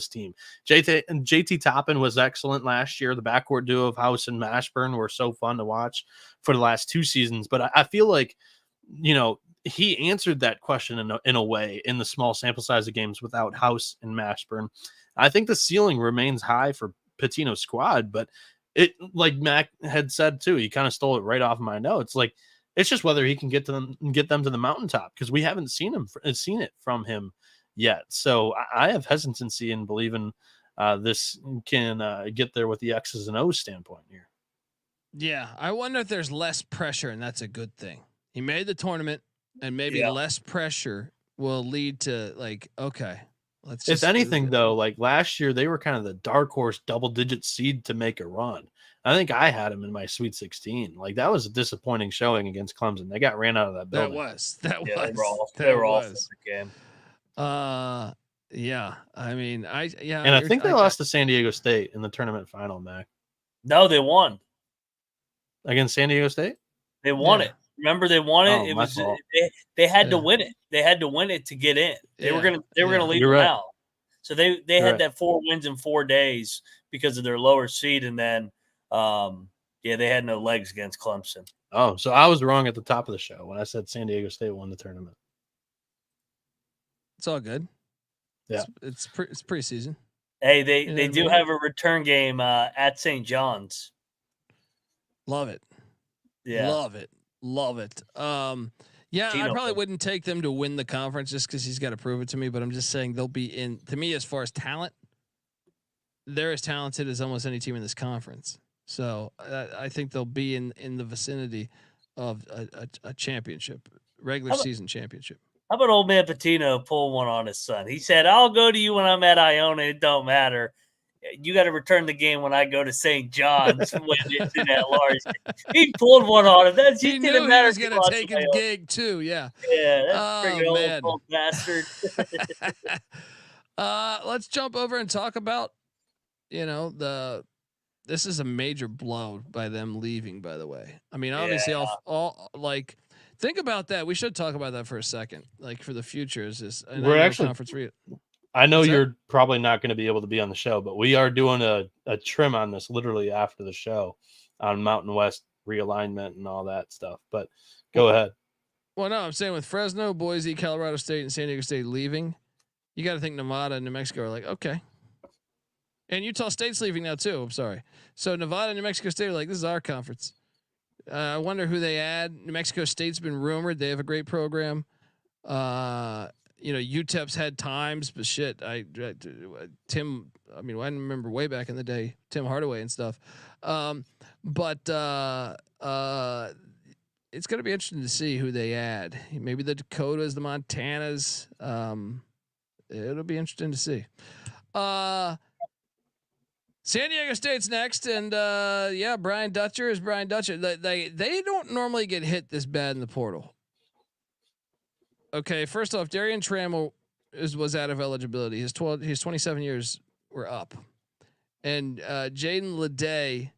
team. JT Toppin was excellent last year. The backcourt duo of House and Mashburn were so fun to watch for the last 2 seasons. But I feel like, he answered that question in a way in the small sample size of games without House and Mashburn. I think the ceiling remains high for Pitino's squad, but it, like Mac had said too, he kind of stole it right off my notes. Like, it's just whether he can get them to the mountaintop, because we haven't seen it from him yet. So I have hesitancy in believing this can get there with the X's and O's standpoint here. Yeah, I wonder if there's less pressure, and that's a good thing. He made the tournament, and maybe less pressure will lead to, like, okay, let's just, if anything, though, like last year, they were kind of the dark horse double-digit seed to make a run. I think I had him in my Sweet 16. Like, that was a disappointing showing against Clemson. They got ran out of that building. They were off the game. Yeah. I mean, and I think they lost to San Diego State in the tournament final, Mac. No, they won against San Diego State. They won it. Remember, they won it. It was they had to win it. They had to win it to get in. They were gonna leave them out. So they had that 4 wins in 4 days because of their lower seed, and then they had no legs against Clemson. Oh, so I was wrong at the top of the show when I said San Diego State won the tournament. It's all good. Yeah, it's preseason. Hey, they do have a return game at St. John's. Love it. Yeah, love it. Yeah, I probably wouldn't take them to win the conference just because he's got to prove it to me. But I'm just saying they'll be in. To me, as far as talent, they're as talented as almost any team in this conference. So I think they'll be in the vicinity of a championship, regular season championship. How about old man Pitino pull one on his son? He said, "I'll go to you when I'm at Iona. It don't matter. You got to return the game when I go to St. John's when it's in that large." He pulled one on him. He knew he was going to take his gig too. Yeah. Yeah. That's pretty old bastard. Let's jump over and talk about, this is a major blow by them leaving, by the way. I mean, obviously all like, think about that. We should talk about that for a second. Like, for the future, is this, we're actually conference I know you're probably not going to be able to be on the show, but we are doing a trim on this literally after the show on Mountain West realignment and all that stuff. But go ahead. Well, no, I'm saying with Fresno, Boise, Colorado State, and San Diego State leaving, you got to think Nevada and New Mexico are like, okay. And Utah State's leaving now too. I'm sorry. So Nevada and New Mexico State are like, this is our conference. I wonder who they add. New Mexico State's been rumored. They have a great program. UTEP's had times, but shit, Tim. I mean, I remember way back in the day, Tim Hardaway and stuff. But it's going to be interesting to see who they add. Maybe the Dakotas, the Montanas. It'll be interesting to see. San Diego State's next, and Brian Dutcher is Brian Dutcher. They don't normally get hit this bad in the portal. Okay, first off, Darian Trammell was out of eligibility. His 27 years were up, and Jaden Leday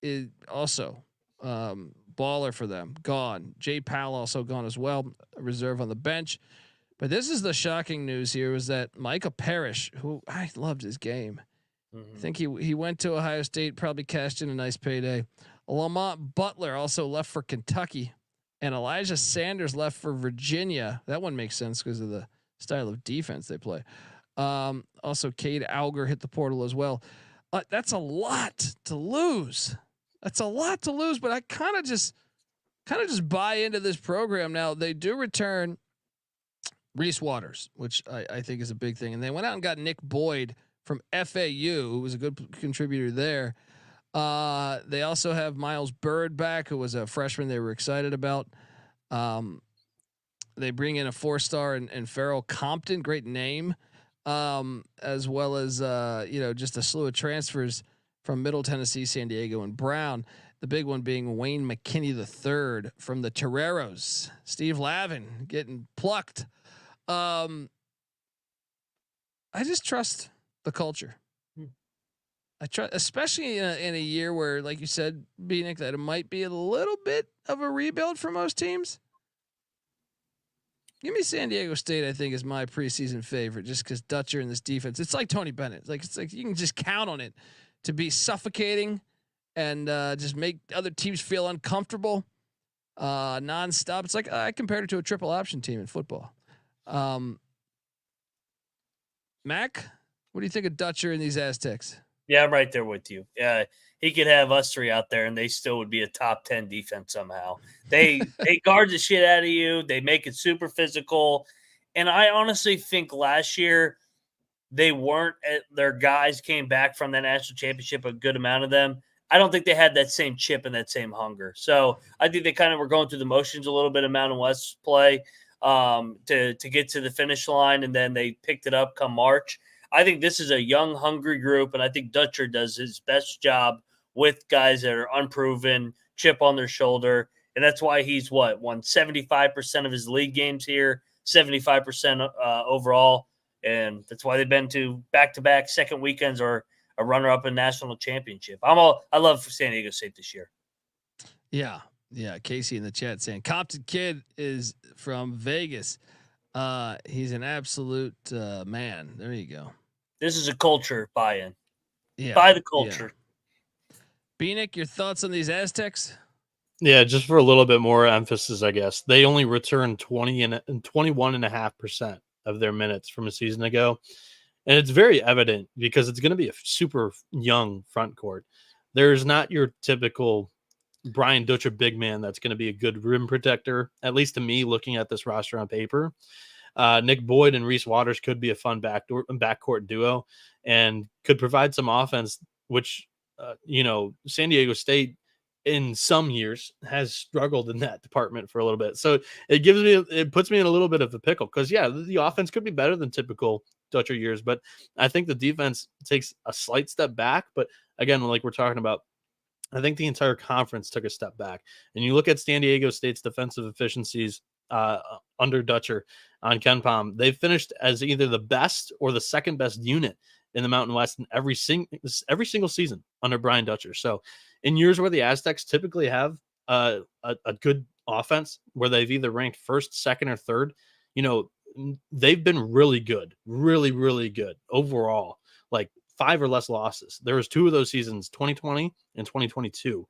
is also baller for them, gone. Jay Powell also gone as well, reserve on the bench. But this is the shocking news here: was that Micah Parrish, who I loved his game. I think he went to Ohio State, probably cashed in a nice payday. Lamont Butler also left for Kentucky, and Elijah Sanders left for Virginia. That one makes sense because of the style of defense they play. Also, Cade Alger hit the portal as well. That's a lot to lose. But I kind of just buy into this program now. They do return Reese Waters, which I think is a big thing, and they went out and got Nick Boyd from FAU, who was a good contributor there. They also have Miles Bird back, who was a freshman they were excited about. They bring in a 4-star and Farrell Compton, great name, as well as just a slew of transfers from Middle Tennessee, San Diego, and Brown. The big one being Wayne McKinney III from the Toreros. Steve Lavin getting plucked. I just trust the culture. I trust, especially in a year where, like you said, Bieniek, that it might be a little bit of a rebuild for most teams. Give me San Diego State. I think is my preseason favorite, just because Dutcher in this defense. It's like Tony Bennett. It's like you can just count on it to be suffocating and just make other teams feel uncomfortable nonstop. It's like I compared it to a triple option team in football. Mac, what do you think of Dutcher and these Aztecs? Yeah, I'm right there with you. Yeah, he could have us three out there, and they still would be a top 10 defense somehow. They guard the shit out of you. They make it super physical, and I honestly think last year they weren't. Their guys came back from the national championship, a good amount of them. I don't think they had that same chip and that same hunger. So I think they kind of were going through the motions a little bit of Mountain West play to get to the finish line, and then they picked it up come March. I think this is a young, hungry group, and I think Dutcher does his best job with guys that are unproven, chip on their shoulder, and that's why he's won 75% of his league games here, 75% overall, and that's why they've been to back-to-back second weekends or a runner-up in national championship. I love San Diego State this year. Yeah. Casey in the chat saying Compton Kid is from Vegas. He's an absolute man. There you go. This is a culture buy-in. Yeah, buy the culture. Yeah. Bieniek, your thoughts on these Aztecs? Yeah, just for a little bit more emphasis, I guess they only returned 21.5% of their minutes from a season ago. And it's very evident because it's going to be a super young front court. There's not your typical Brian Dutcher big man that's going to be a good rim protector, at least to me, looking at this roster on paper. Nick Boyd and Reese Waters could be a fun backcourt duo and could provide some offense, which, San Diego State in some years has struggled in that department for a little bit. So it puts me in a little bit of a pickle because, the offense could be better than typical Dutcher years, but I think the defense takes a slight step back. But again, like we're talking about, I think the entire conference took a step back. And you look at San Diego State's defensive efficiencies under Dutcher on KenPom, they've finished as either the best or the second best unit in the Mountain West in every single season under Brian Dutcher. So in years where the Aztecs typically have a good offense where they've either ranked first, second, or third, they've been really good, really, really good overall, like 5 or less losses. There was 2 of those seasons, 2020 and 2022.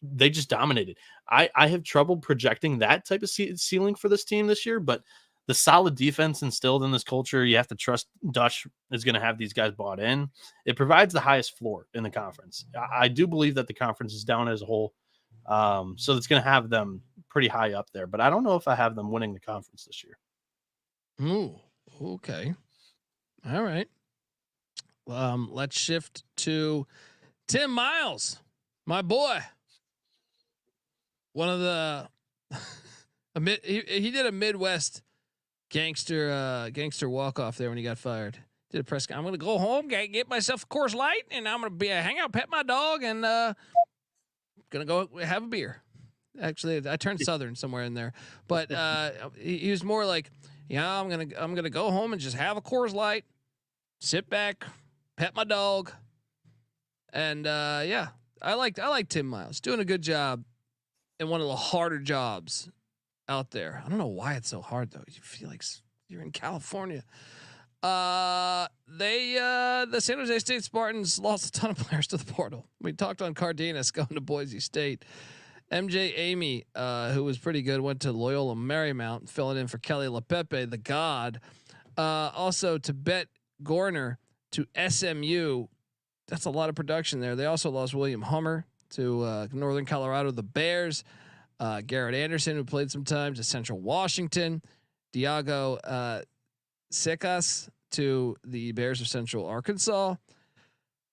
They just dominated. I have trouble projecting that type of ceiling for this team this year, but the solid defense instilled in this culture, you have to trust Dutch is going to have these guys bought in. It provides the highest floor in the conference. I do believe that the conference is down as a whole. So it's going to have them pretty high up there, but I don't know if I have them winning the conference this year. Ooh, okay. All right. Let's shift to Tim Miles, my boy. One of the he did a Midwest gangster walk off there when he got fired. Did a press. I'm gonna go home, get myself a Coors Light, and I'm gonna hang out, pet my dog, and gonna go have a beer. Actually, I turned Southern somewhere in there, but he was more like, I'm gonna go home and just have a Coors Light, sit back, pet my dog, and I like Tim Miles doing a good job in one of the harder jobs out there. I don't know why it's so hard though. You feel like you're in California. The San Jose State Spartans lost a ton of players to the portal. We talked on Cardenas going to Boise State. MJ Amy, who was pretty good, went to Loyola Marymount, filling in for Kelly LePepe, the God. Also Tibet Gorner to SMU. That's a lot of production there. They also lost William Hummer to Northern Colorado, the Bears. Garrett Anderson, who played some time, to Central Washington. Diago Secas to the Bears of Central Arkansas.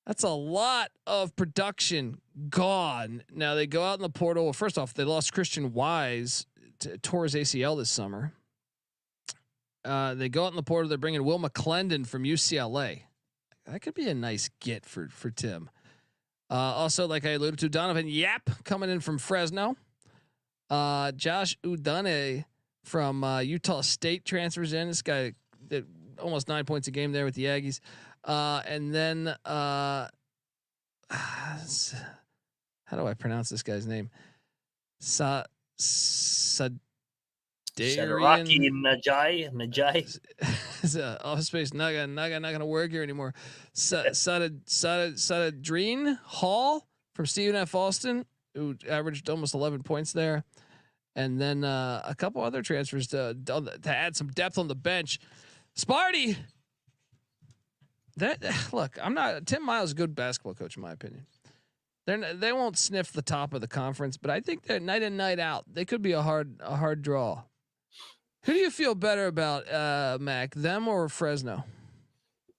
That's a lot of production gone. Now they go out in the portal. Well, first off, they lost Christian Wise tore his ACL this summer. They go out in the portal. They're bringing Will McClendon from UCLA. That could be a nice get for Tim. Also, like I alluded to, Donovan Yap coming in from Fresno. Josh Udane from Utah State transfers in. This guy did almost 9 points a game there with the Aggies. And then how do I pronounce this guy's name? Sadarian Najai. It's office space not gonna work here anymore. Sadadreen Hall from Stephen F. Austin, who averaged almost 11 points there, and then a couple other transfers to add some depth on the bench. Sparty. Look, I'm not Tim Miles is a good basketball coach in my opinion. They won't sniff the top of the conference, but I think that night in night out they could be a hard draw. Who do you feel better about, Mac? Them or Fresno?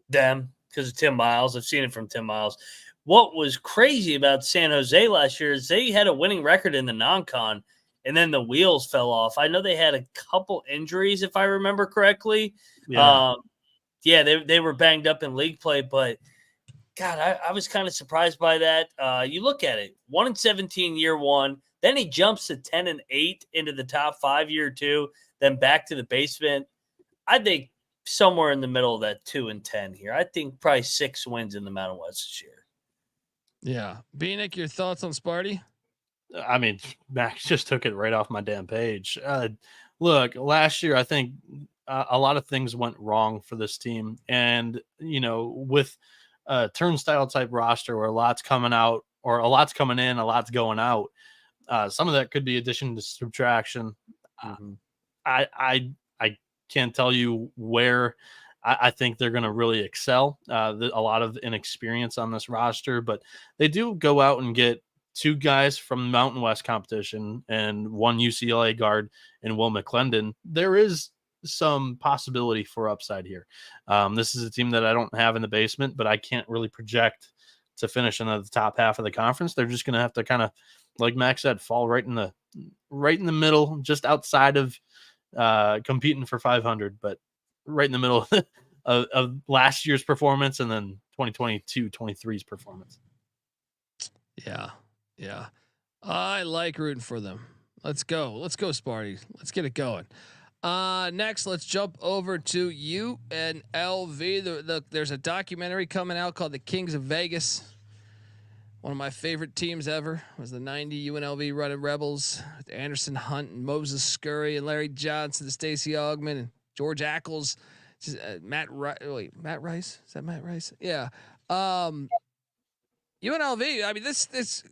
Them, because of Tim Miles. I've seen it from Tim Miles. What was crazy about San Jose last year is they had a winning record in the non-con, and then the wheels fell off. I know they had a couple injuries, if I remember correctly. Yeah, they were banged up in league play, but God, I was kind of surprised by that. You look at it, 1-17 year one, then he jumps to 10-8 into the top 5 year two, then back to the basement. I think somewhere in the middle of that 2-10 here. I think probably 6 wins in the Mountain West this year. Yeah, Bieniek, your thoughts on Sparty? I mean, Max just took it right off my damn page. Look, last year I think a lot of things went wrong for this team, and with turnstile type roster where a lot's coming out or a lot's coming in, a lot's going out. Some of that could be addition to subtraction. I can't tell you where I think they're going to really excel. A lot of inexperience on this roster, but they do go out and get 2 guys from Mountain West competition and 1 UCLA guard and Will McClendon. There is some possibility for upside here. This is a team that I don't have in the basement, but I can't really project to finish in the top half of the conference. They're just going to have to kind of, like Max said, fall right in the middle, just outside of competing for 500, but right in the middle of last year's performance and then 2022-23's performance. Yeah. I like rooting for them. Let's go, Sparty. Let's get it going. Next, let's jump over to UNLV. There's a documentary coming out called The Kings of Vegas. One of my favorite teams ever was the 90 UNLV Running Rebels with Anderson Hunt and Moses Scurry and Larry Johnson, and Stacey Augman and George Ackles, Matt Rice. Is that Matt Rice? Yeah. UNLV. I mean, this.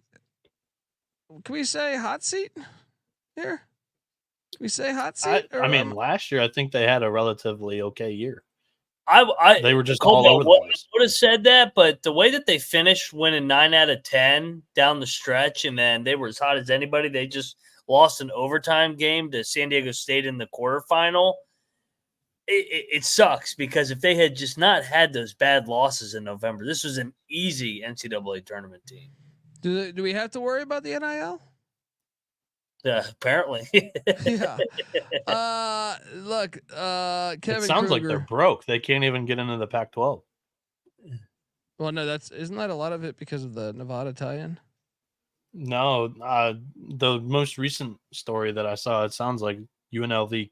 Can we say hot seat here? We say hot seat. I mean, last year I think they had a relatively okay year. They were just Colby, all over the place. Would have said that, but the way that they finished, winning 9 out of 10 down the stretch, and then they were as hot as anybody. They just lost an overtime game to San Diego State in the quarterfinal. It sucks because if they had just not had those bad losses in November, this was an easy NCAA tournament team. Do we have to worry about the NIL? Apparently. Yeah. Look, Kevin. It sounds Kruger, like they're broke. They can't even get into the Pac-12. Well, no, isn't that a lot of it because of the Nevada tie-in? No, the most recent story that I saw, it sounds like UNLV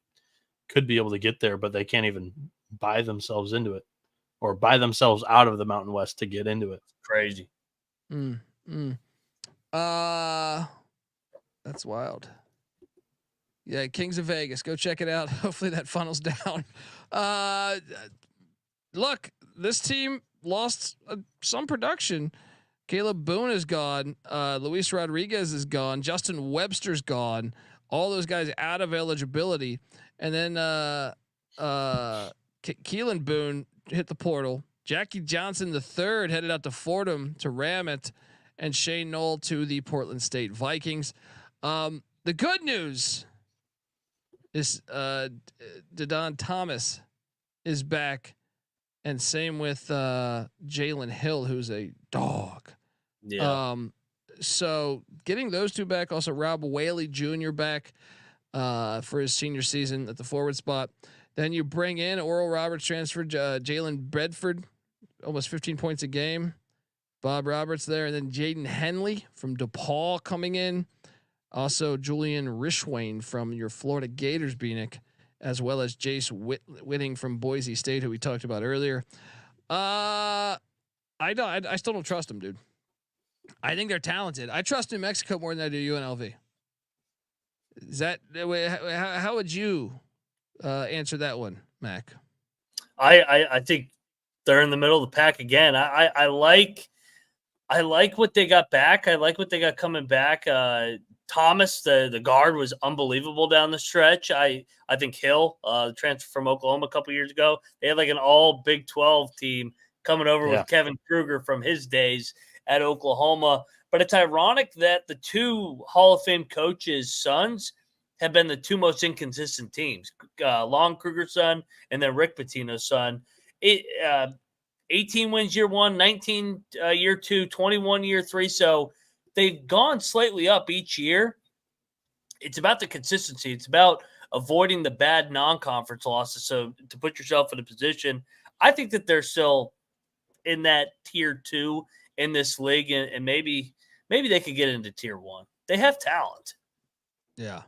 could be able to get there, but they can't even buy themselves into it or buy themselves out of the Mountain West to get into it. Crazy. That's wild. Yeah, Kings of Vegas. Go check it out. Hopefully that funnels down. Look, this team lost some production. Caleb Boone is gone. Luis Rodriguez is gone. Justin Webster's gone. All those guys out of eligibility. And then Keelan Boone hit the portal. Jackie Johnson III headed out to Fordham to Ramit, and Shane Knoll to the Portland State Vikings. The good news is Didon Thomas is back, and same with Jalen Hill, who's a dog. Yeah. So getting those 2 back, also Rob Whaley Jr. back for his senior season at the forward spot. Then you bring in Oral Roberts transferred Jalen Bedford, almost 15 points a game. Bob Roberts there, and then Jaden Henley from DePaul coming in. Also, Julian Rishwain from your Florida Gators, Bieniek, as well as Jace Whitting from Boise State, who we talked about earlier. I still don't trust them, dude. I think they're talented. I trust New Mexico more than I do UNLV. Is that how would you answer that one, Mac? I think they're in the middle of the pack again. I like what they got back. I like what they got coming back. Thomas, the guard, was unbelievable down the stretch. I think Hill, the transfer from Oklahoma a couple years ago, they had like an all Big 12 team coming over with Kevin Kruger from his days at Oklahoma. But it's ironic that the two Hall of Fame coaches' sons have been the two most inconsistent teams. Lon Kruger's son and then Rick Pitino's son. 18 wins year one, 19 year two, 21 year three. So they've gone slightly up each year. It's about the consistency. It's about avoiding the bad non-conference losses. So to put yourself in a position, I think that they're still in that tier 2 in this league, and maybe they could get into tier 1. They have talent. Yeah.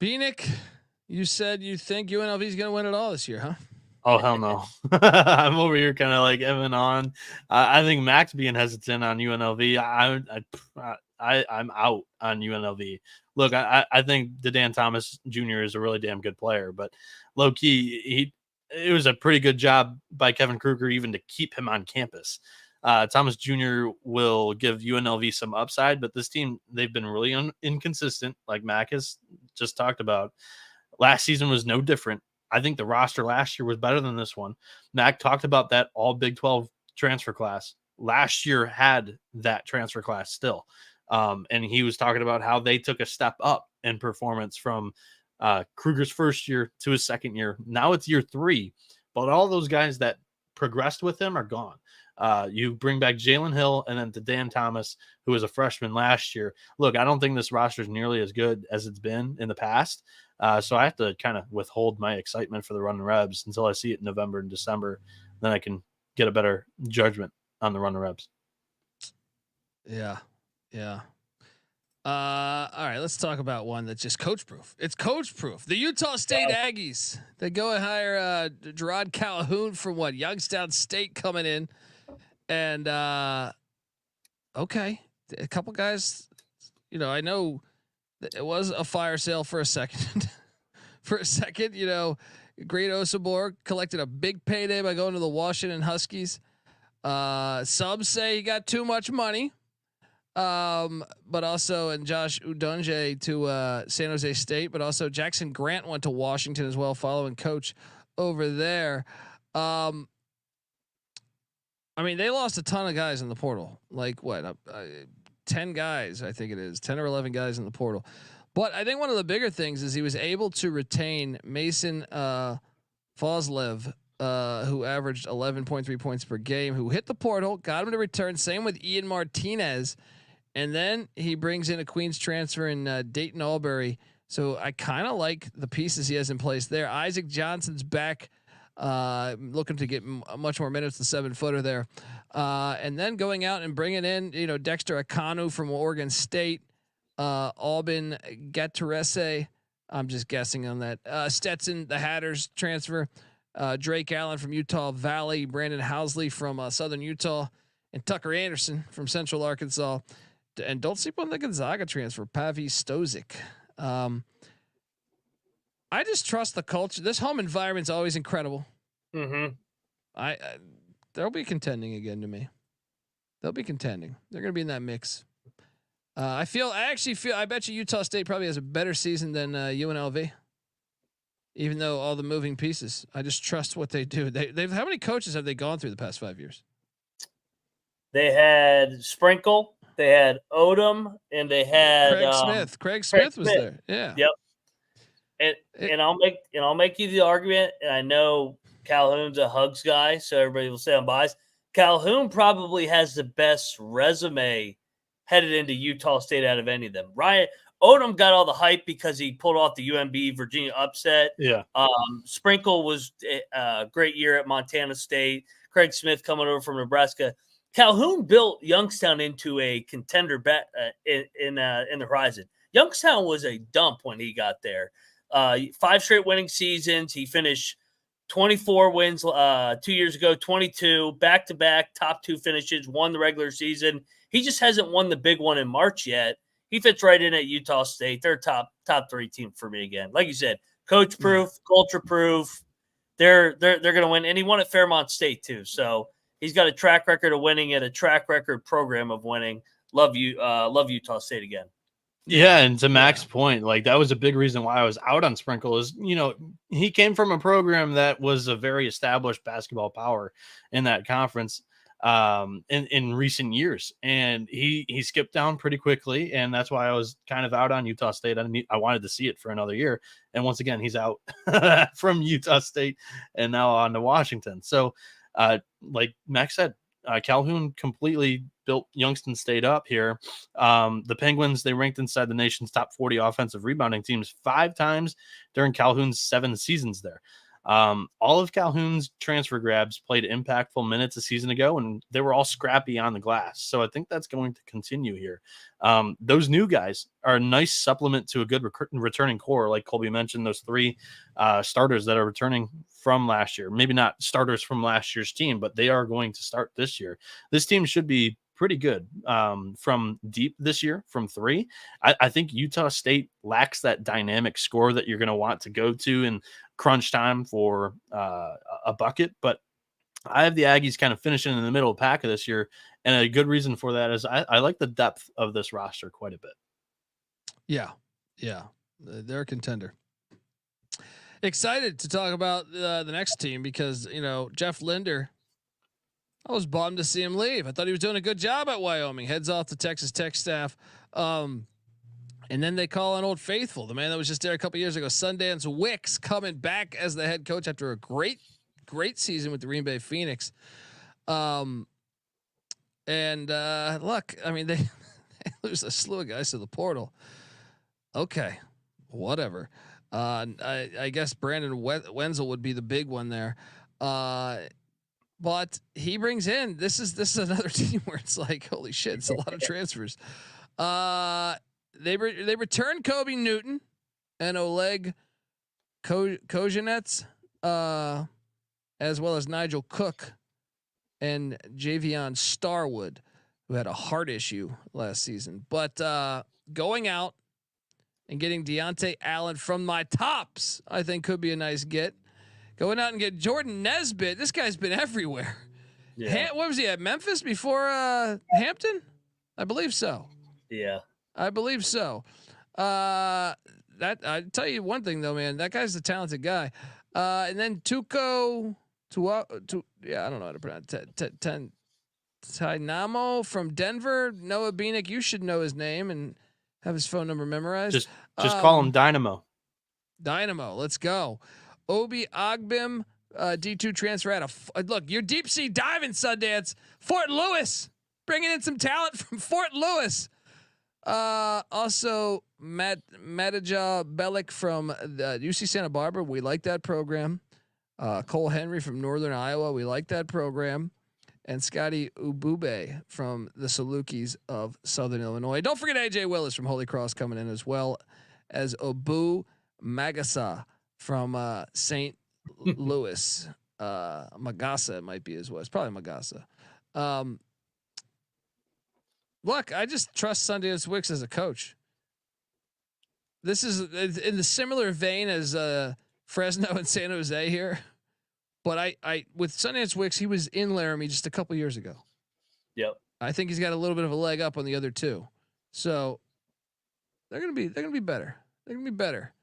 Bieniek, you said you think UNLV is going to win it all this year, huh? Oh, hell no. I'm over here kind of like Evan on. I think Max being hesitant on UNLV. I'm out on UNLV. Look, I think DeDan Thomas Jr. is a really damn good player, but low key, it was a pretty good job by Kevin Kruger even to keep him on campus. Thomas Jr. will give UNLV some upside, but this team, they've been really inconsistent, like Mac has just talked about. Last season was no different. I think the roster last year was better than this one. Mac talked about that all Big 12 transfer class. Last year had that transfer class still. And he was talking about how they took a step up in performance from Kruger's first year to his second year. Now it's year 3, but all those guys that progressed with him are gone. You bring back Jalen Hill and then DeDan Thomas, who was a freshman last year. Look, I don't think this roster is nearly as good as it's been in the past. So I have to kind of withhold my excitement for the Running Rebs until I see it in November and December. Then I can get a better judgment on the Running Rebs. Yeah. All right, let's talk about one that's just coach proof. It's coach proof. The Utah State Aggies. They go and hire Jerrod Calhoun from Youngstown State coming in. And okay, a couple guys, I know it was a fire sale for a second. Great Osabor collected a big payday by going to the Washington Huskies. Some say he got too much money. But also, and Josh Udunje to San Jose State, but also Jackson Grant went to Washington as well, following coach over there. They lost a ton of guys in the portal, like 10 guys, I think it is 10 or 11 guys in the portal. But I think one of the bigger things is he was able to retain Mason Foslev, who averaged 11.3 points per game, who hit the portal, got him to return. Same with Ian Martinez. And then he brings in a Queens transfer in Dayton Albury. So I kind of like the pieces he has in place there. Isaac Johnson's back, looking to get much more minutes, the 7-footer there. And then going out and bringing in, Dexter Akanu from Oregon State, Albin Gaterese. I'm just guessing on that. Stetson, the Hatters transfer. Drake Allen from Utah Valley, Brandon Housley from Southern Utah, and Tucker Anderson from Central Arkansas. And don't sleep on the Gonzaga transfer, Pavi Stozic. I just trust the culture. This home environment's always incredible. Mm-hmm. They'll be contending again to me. They'll be contending. They're going to be in that mix. I bet you Utah State probably has a better season than UNLV. Even though all the moving pieces, I just trust what they do. They've how many coaches have they gone through the past 5 years? They had Sprinkle, they had Odom, and they had Craig Smith was there. Yeah. Yep. And I'll make you the argument. And I know Calhoun's a hugs guy, so everybody will say I'm biased. Calhoun probably has the best resume headed into Utah State out of any of them. Odom got all the hype because he pulled off the UMB Virginia upset. Yeah. Sprinkle was a great year at Montana State. Craig Smith coming over from Nebraska. Calhoun built Youngstown into a contender in the horizon. Youngstown was a dump when he got there. 5 straight winning seasons. He finished 24 wins 2 years ago, 22, back-to-back top 2 finishes, won the regular season. He just hasn't won the big one in March yet. He fits right in at Utah State. They're top 3 team for me again. Like you said, coach proof, culture proof. They're going to win. And he won at Fairmont State too. So he's got a track record of winning and a track record program of winning. Love Utah State again. Yeah, and to Mac's point, like that was a big reason why I was out on Sprinkle is, he came from a program that was a very established basketball power in that conference in recent years. And he skipped down pretty quickly, and that's why I was kind of out on Utah State. I wanted to see it for another year. And once again, he's out from Utah State and now on to Washington. So like Mac said, Calhoun completely built Youngstown State up here. The Penguins, they ranked inside the nation's top 40 offensive rebounding teams 5 times during Calhoun's 7 seasons there. All of Calhoun's transfer grabs played impactful minutes a season ago, and they were all scrappy on the glass. So I think that's going to continue here. Those new guys are a nice supplement to a good returning core. Like Colby mentioned, those 3 starters that are returning from last year, maybe not starters from last year's team, but they are going to start this year. This team should be pretty good from deep this year from 3. I think Utah State lacks that dynamic score that you're going to want to go to in crunch time for a bucket. But I have the Aggies kind of finishing in the middle of the pack of this year. And a good reason for that is I like the depth of this roster quite a bit. Yeah. They're a contender. Excited to talk about the next team because, Jeff Linder, I was bummed to see him leave. I thought he was doing a good job at Wyoming. Heads off the Texas Tech staff. And then they call on Old Faithful, the man that was just there a couple years ago, Sundance Wicks, coming back as the head coach after a great season with the Green Bay Phoenix. Look, I mean, they lose a slew of guys to the portal. Okay, whatever. I guess Brandon Wenzel would be the big one there. But he brings in this is another team where it's like, holy shit, it's a lot of transfers. They return Kobe Newton and Oleg Kojenets, as well as Nigel Cook and Javion Starwood, who had a heart issue last season. But going out and getting Deontay Allen from my Tops, I think could be a nice get. Going out and get Jordan Nesbitt. This guy's been everywhere. Yeah. What was he at Memphis before Hampton? I believe so. Yeah, I believe so. That I tell you one thing though, man, that guy's a talented guy. And then Tuco, I don't know how to pronounce it. Tainamo from Denver. Noah Bieniek, you should know his name and have his phone number memorized. Just call him Dynamo. Dynamo, let's go. Obi Ogbim, D2 transfer out of look. Your deep sea diving, Sundance. Fort Lewis, bringing in some talent from Fort Lewis. Also Madija Bellick from the UC Santa Barbara. We like that program. Cole Henry from Northern Iowa. We like that program. And Scotty Ubube from the Salukis of Southern Illinois. Don't forget AJ Willis from Holy Cross coming in, as well as Obu Magasa from St. Louis. Magasa it might be as well. It's probably Magasa. Look, I just trust Sundance Wicks as a coach. This is in the similar vein as Fresno and San Jose here. But I with Sundance Wicks, he was in Laramie just a couple years ago. Yep. I think he's got a little bit of a leg up on the other two. So they're gonna be better. They're gonna be better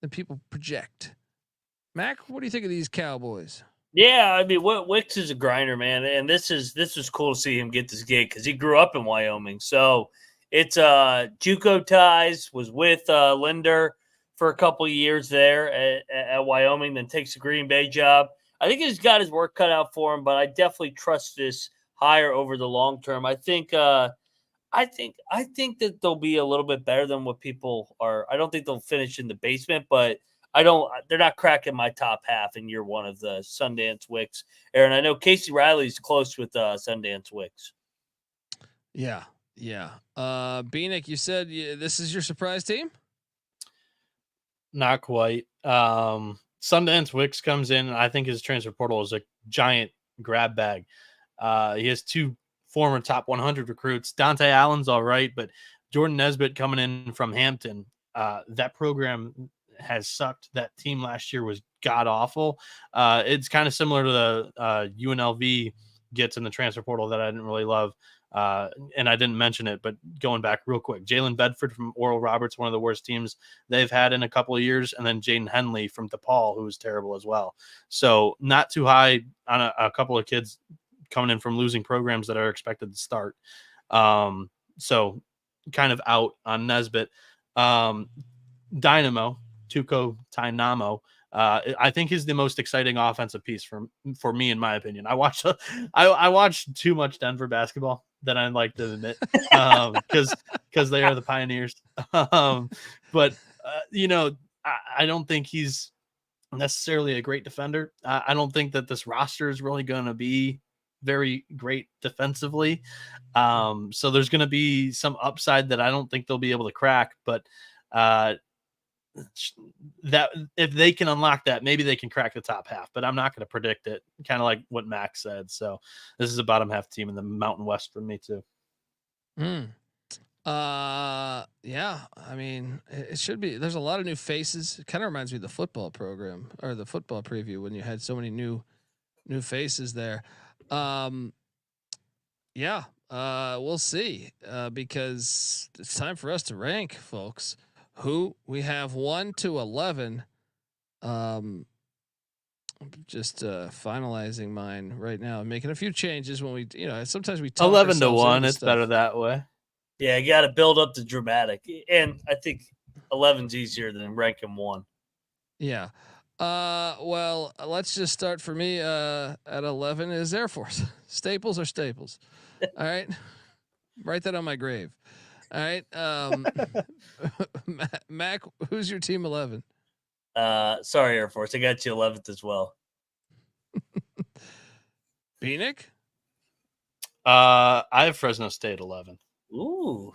than people project. Mac, what do you think of these Cowboys? Yeah, I mean, Wicks is a grinder, man, and this was cool to see him get this gig because he grew up in Wyoming. So it's JUCO ties. Was with Linder for a couple of years there at Wyoming, then takes a Green Bay job. I think he's got his work cut out for him, but I definitely trust this hire over the long term. I think I think that they'll be a little bit better than what people are. I don't think they'll finish in the basement, but they're not cracking my top half in year one of the Sundance Wicks. Aaron, I know Casey Riley's close with Sundance Wicks. Yeah. Bieniek, you said this is your surprise team? Not quite. Sundance Wicks comes in, and I think his transfer portal is a giant grab bag. He has 2 former top 100 recruits. Dante Allen's all right, but Jordan Nesbitt coming in from Hampton, that program has sucked. That team last year was god awful. It's kind of similar to the UNLV gets in the transfer portal that I didn't really love. And I didn't mention it, but going back real quick, Jalen Bedford from Oral Roberts, one of the worst teams they've had in a couple of years, and then Jaden Henley from DePaul, who was terrible as well. So not too high on a couple of kids coming in from losing programs that are expected to start. So kind of out on Nesbitt. Dynamo, Tuco Dynamo, I think is the most exciting offensive piece for me, in my opinion. I watched too much Denver basketball than I'd like to admit, because they are the Pioneers. But I don't think he's necessarily a great defender. I don't think that this roster is really going to be very great defensively. So there's going to be some upside that I don't think they'll be able to crack, but that if they can unlock that, maybe they can crack the top half, but I'm not going to predict it, kind of like what Max said. So this is a bottom half team in the Mountain West for me too. Yeah, I mean, it should be. There's a lot of new faces. It kind of reminds me of the football program or the football preview when you had so many new faces there. Yeah, we'll see, because it's time for us to rank, folks. Who we have 1 to 11. Just finalizing mine right now, making a few changes when we, sometimes we talk 11 to 1. It's stuff. better that way. Yeah, you got to build up the dramatic, and I think 11's easier than ranking 1. Yeah. Well, let's just start for me. At 11 is Air Force. Staples or staples. All right. Write that on my grave. All right. Mac, who's your team 11? Sorry, Air Force. I got you 11th as well. Bieniek? I have Fresno State 11. Ooh.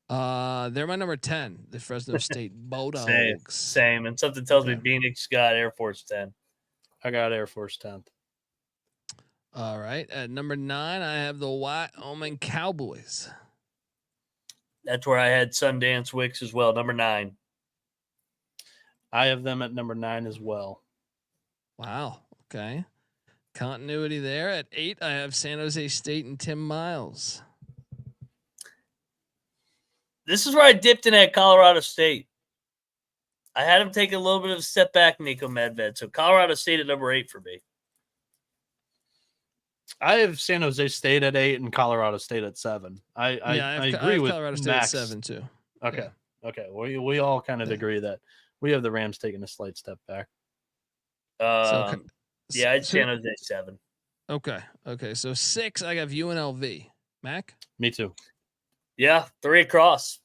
They're my number 10, the Fresno State Bulldogs. Same. And something tells me Bieniek's got Air Force 10. I got Air Force 10th. All right. At number 9, I have the Wyoming Cowboys. That's where I had Sundance Wicks as well. Number 9. I have them at number 9 as well. Wow. Okay. Continuity there. At 8, I have San Jose State and Tim Miles. This is where I dipped in at Colorado State. I had him take a little bit of a step back, Nico Medved. So Colorado State at number 8 for me. I have San Jose State at 8 and Colorado State at 7. I agree with Colorado State Max. at 7 too. Okay. Yeah. Okay. We all kind of agree that we have the Rams taking a slight step back. Yeah, I'd San Jose 7. Okay. So 6, I have UNLV. Mac? Me too. Yeah, 3 across.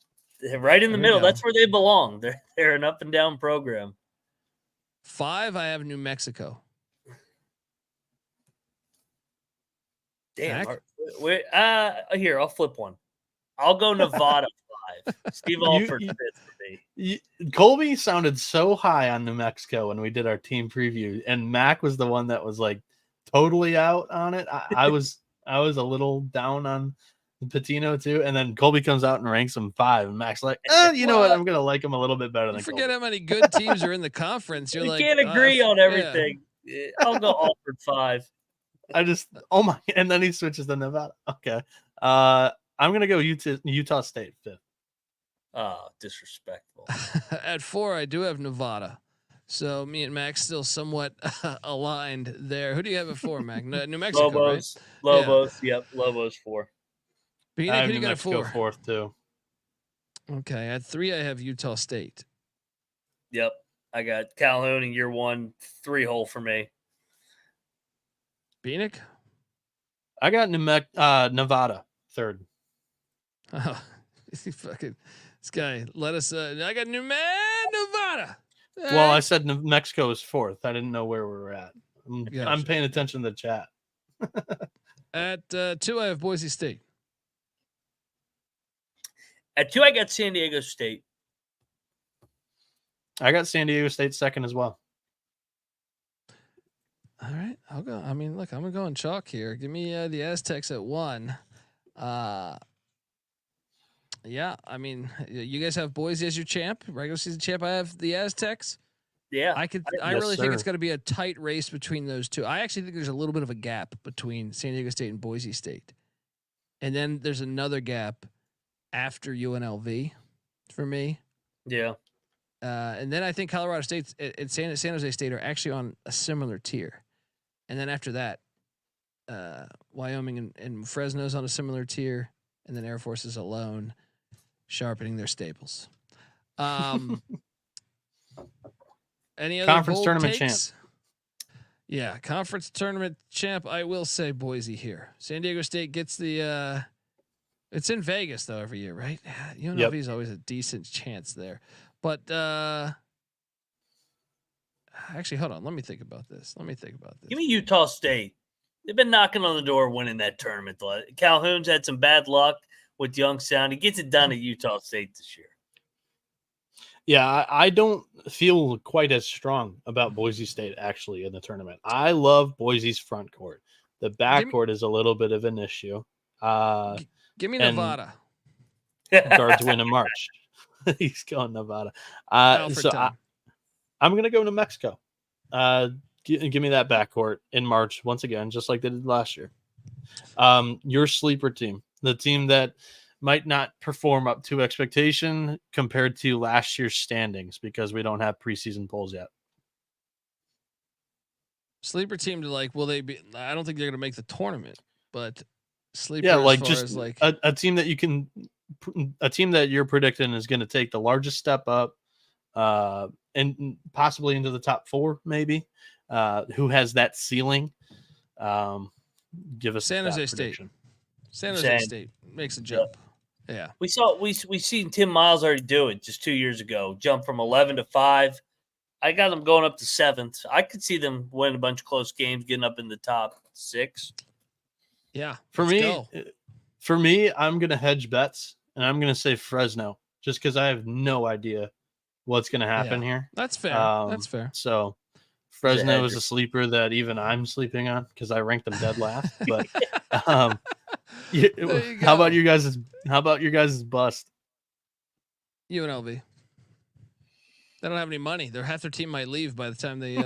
Right in the middle. Go. That's where they belong. They're an up and down program. 5, I have New Mexico. Damn. Here, I'll flip one. I'll go Nevada 5. Steve Alford 5th for me. Colby sounded so high on New Mexico when we did our team preview, and Mac was the one that was like totally out on it. I was a little down on Pitino too, and then Colby comes out and ranks him 5, and Mac's like, you know what? I'm gonna like him a little bit better than. Forget Colby. how many good teams are in the conference. You're We can't agree on everything. Yeah. I'll go Alford 5. And then he switches to Nevada. Okay. I'm gonna go Utah State 5th. Oh, disrespectful. At 4, I do have Nevada. So me and Max still somewhat aligned there. Who do you have at 4, Mac? New Mexico, Lobos. right? Lobos. Yeah. Yep. Lobos 4. Bieniek, I have who do New you got at Mexico 4? 4th too. Okay. At 3, I have Utah State. Yep. I got Calhoun in year 1, 3-hole for me. Bieniek? I got Nevada third. Oh, fucking this guy. Let us. I got Nevada. Well, I said New Mexico is fourth. I didn't know where we were at. I'm Gotcha. paying attention to the chat. At 2, I have Boise State. At 2, I got San Diego State. I got San Diego State second as well. All right, I'll go. I mean, look, I'm gonna go in chalk here. Give me the Aztecs at 1. Yeah, I mean, you guys have Boise as your champ, regular season champ. I have the Aztecs. Yeah, I really think it's going to be a tight race between those two. I actually think there's a little bit of a gap between San Diego State and Boise State, and then there's another gap after UNLV for me. Yeah. And then I think Colorado State and San Jose State are actually on a similar tier. And then after that, Wyoming and Fresno's on a similar tier. And then Air Force is alone, sharpening their staples. Any other conference tournament takes? Champ? Yeah, conference tournament champ. I will say Boise here. San Diego State gets the. It's in Vegas though every year, right? UNLV is always a decent chance there. But actually, hold on. Let me think about this. Give me Utah State. They've been knocking on the door winning that tournament. Calhoun's had some bad luck with Youngstown. He gets it done at Utah State this year. Yeah, I don't feel quite as strong about Boise State actually in the tournament. I love Boise's front court. The back court is a little bit of an issue. Give me Nevada. Guards win in March. He's going Nevada. So I'm going to go New Mexico. Give me that backcourt in March once again, just like they did last year. Your sleeper team, the team that might not perform up to expectation compared to last year's standings because we don't have preseason polls yet. Sleeper team to will they be? I don't think they're going to make the tournament, but sleeper. Yeah, a team that you can. A team that you're predicting is going to take the largest step up and possibly into the top 4, maybe, who has that ceiling. Give us San Jose State. San Jose State makes a jump. Yeah. We seen Tim Miles already do it just 2 years ago, jump from 11 to 5. I got them going up to 7th. I could see them winning a bunch of close games, getting up in the top 6. Yeah. For me, I'm going to hedge bets. And I'm going to say Fresno just because I have no idea what's going to happen here. That's fair. So Fresno is a sleeper that even I'm sleeping on because I ranked them dead last. But how about you guys? How about your guys' bust? UNLV. They don't have any money. Half their team might leave by the time they.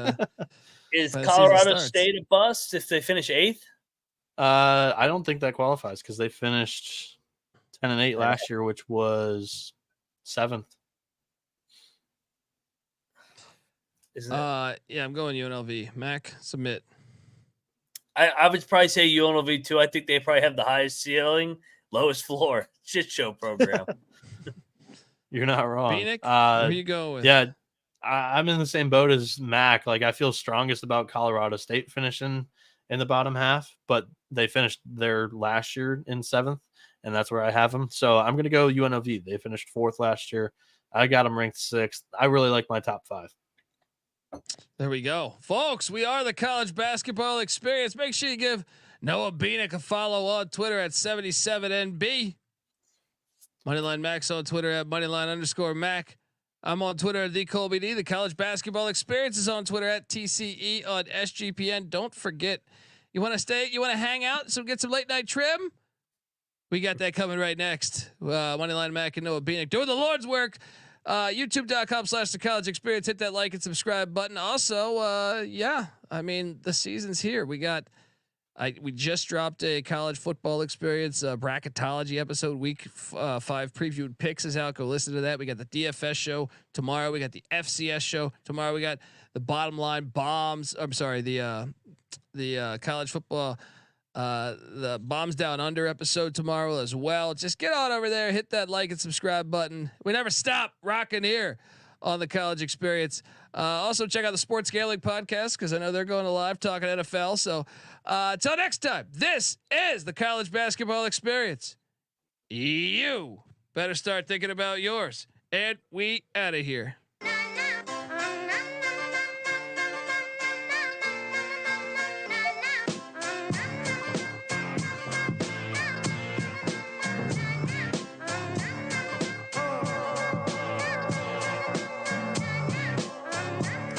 Is Colorado State a bust if they finish 8th? I don't think that qualifies because they finished 10-8 last year, which was 7th. Yeah, I'm going UNLV. Mac, submit. I would probably say UNLV too. I think they probably have the highest ceiling, lowest floor. Shit show program. You're not wrong. Bieniek, who you go with? Yeah, I'm in the same boat as Mac. I feel strongest about Colorado State finishing in the bottom half, but they finished their last year in 7th. And that's where I have them. So I'm going to go UNLV. They finished 4th last year. I got them ranked 6th. I really like my top 5. There we go. Folks, we are the College Basketball Experience. Make sure you give Noah Bieniek a follow on Twitter at 77NB. Moneyline Max on Twitter at Moneyline_Mac. I'm on Twitter at the Colby D. The College Basketball Experience is on Twitter at TCE on SGPN. Don't forget, you want to hang out, so get some late night trim. We got that coming right next. Moneyline Mac and Noah Bieniek doing the Lord's work. YouTube.com/the College Experience. Hit that like and subscribe button. Also, I mean, the season's here. We just dropped a College Football Experience bracketology episode. Week 5 previewed picks is out. Go listen to that. We got the DFS show tomorrow. We got the FCS show tomorrow. We got the bottom line bombs. I'm sorry, the college football. The Bombs Down Under episode tomorrow as well. Just get on over there, hit that like and subscribe button. We never stop rocking here on the College Experience. Also check out the Sports Gambling podcast because I know they're going to live talking NFL. So until next time, this is the College Basketball Experience. You better start thinking about yours. And we out of here.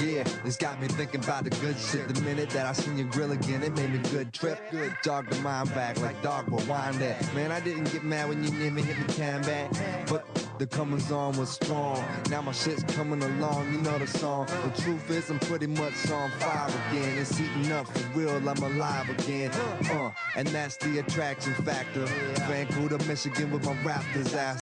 Yeah, this got me thinking about the good shit. The minute that I seen your grill again, it made me good trip. Good jog the mind back like dog will wind that. Man, I didn't get mad when you never hit me can back, but the comings on was strong. Now my shit's coming along, you know the song. The truth is I'm pretty much on fire again. It's heating up for real, I'm alive again. And that's the attraction factor. Vancouver, Michigan with my Raptors ass.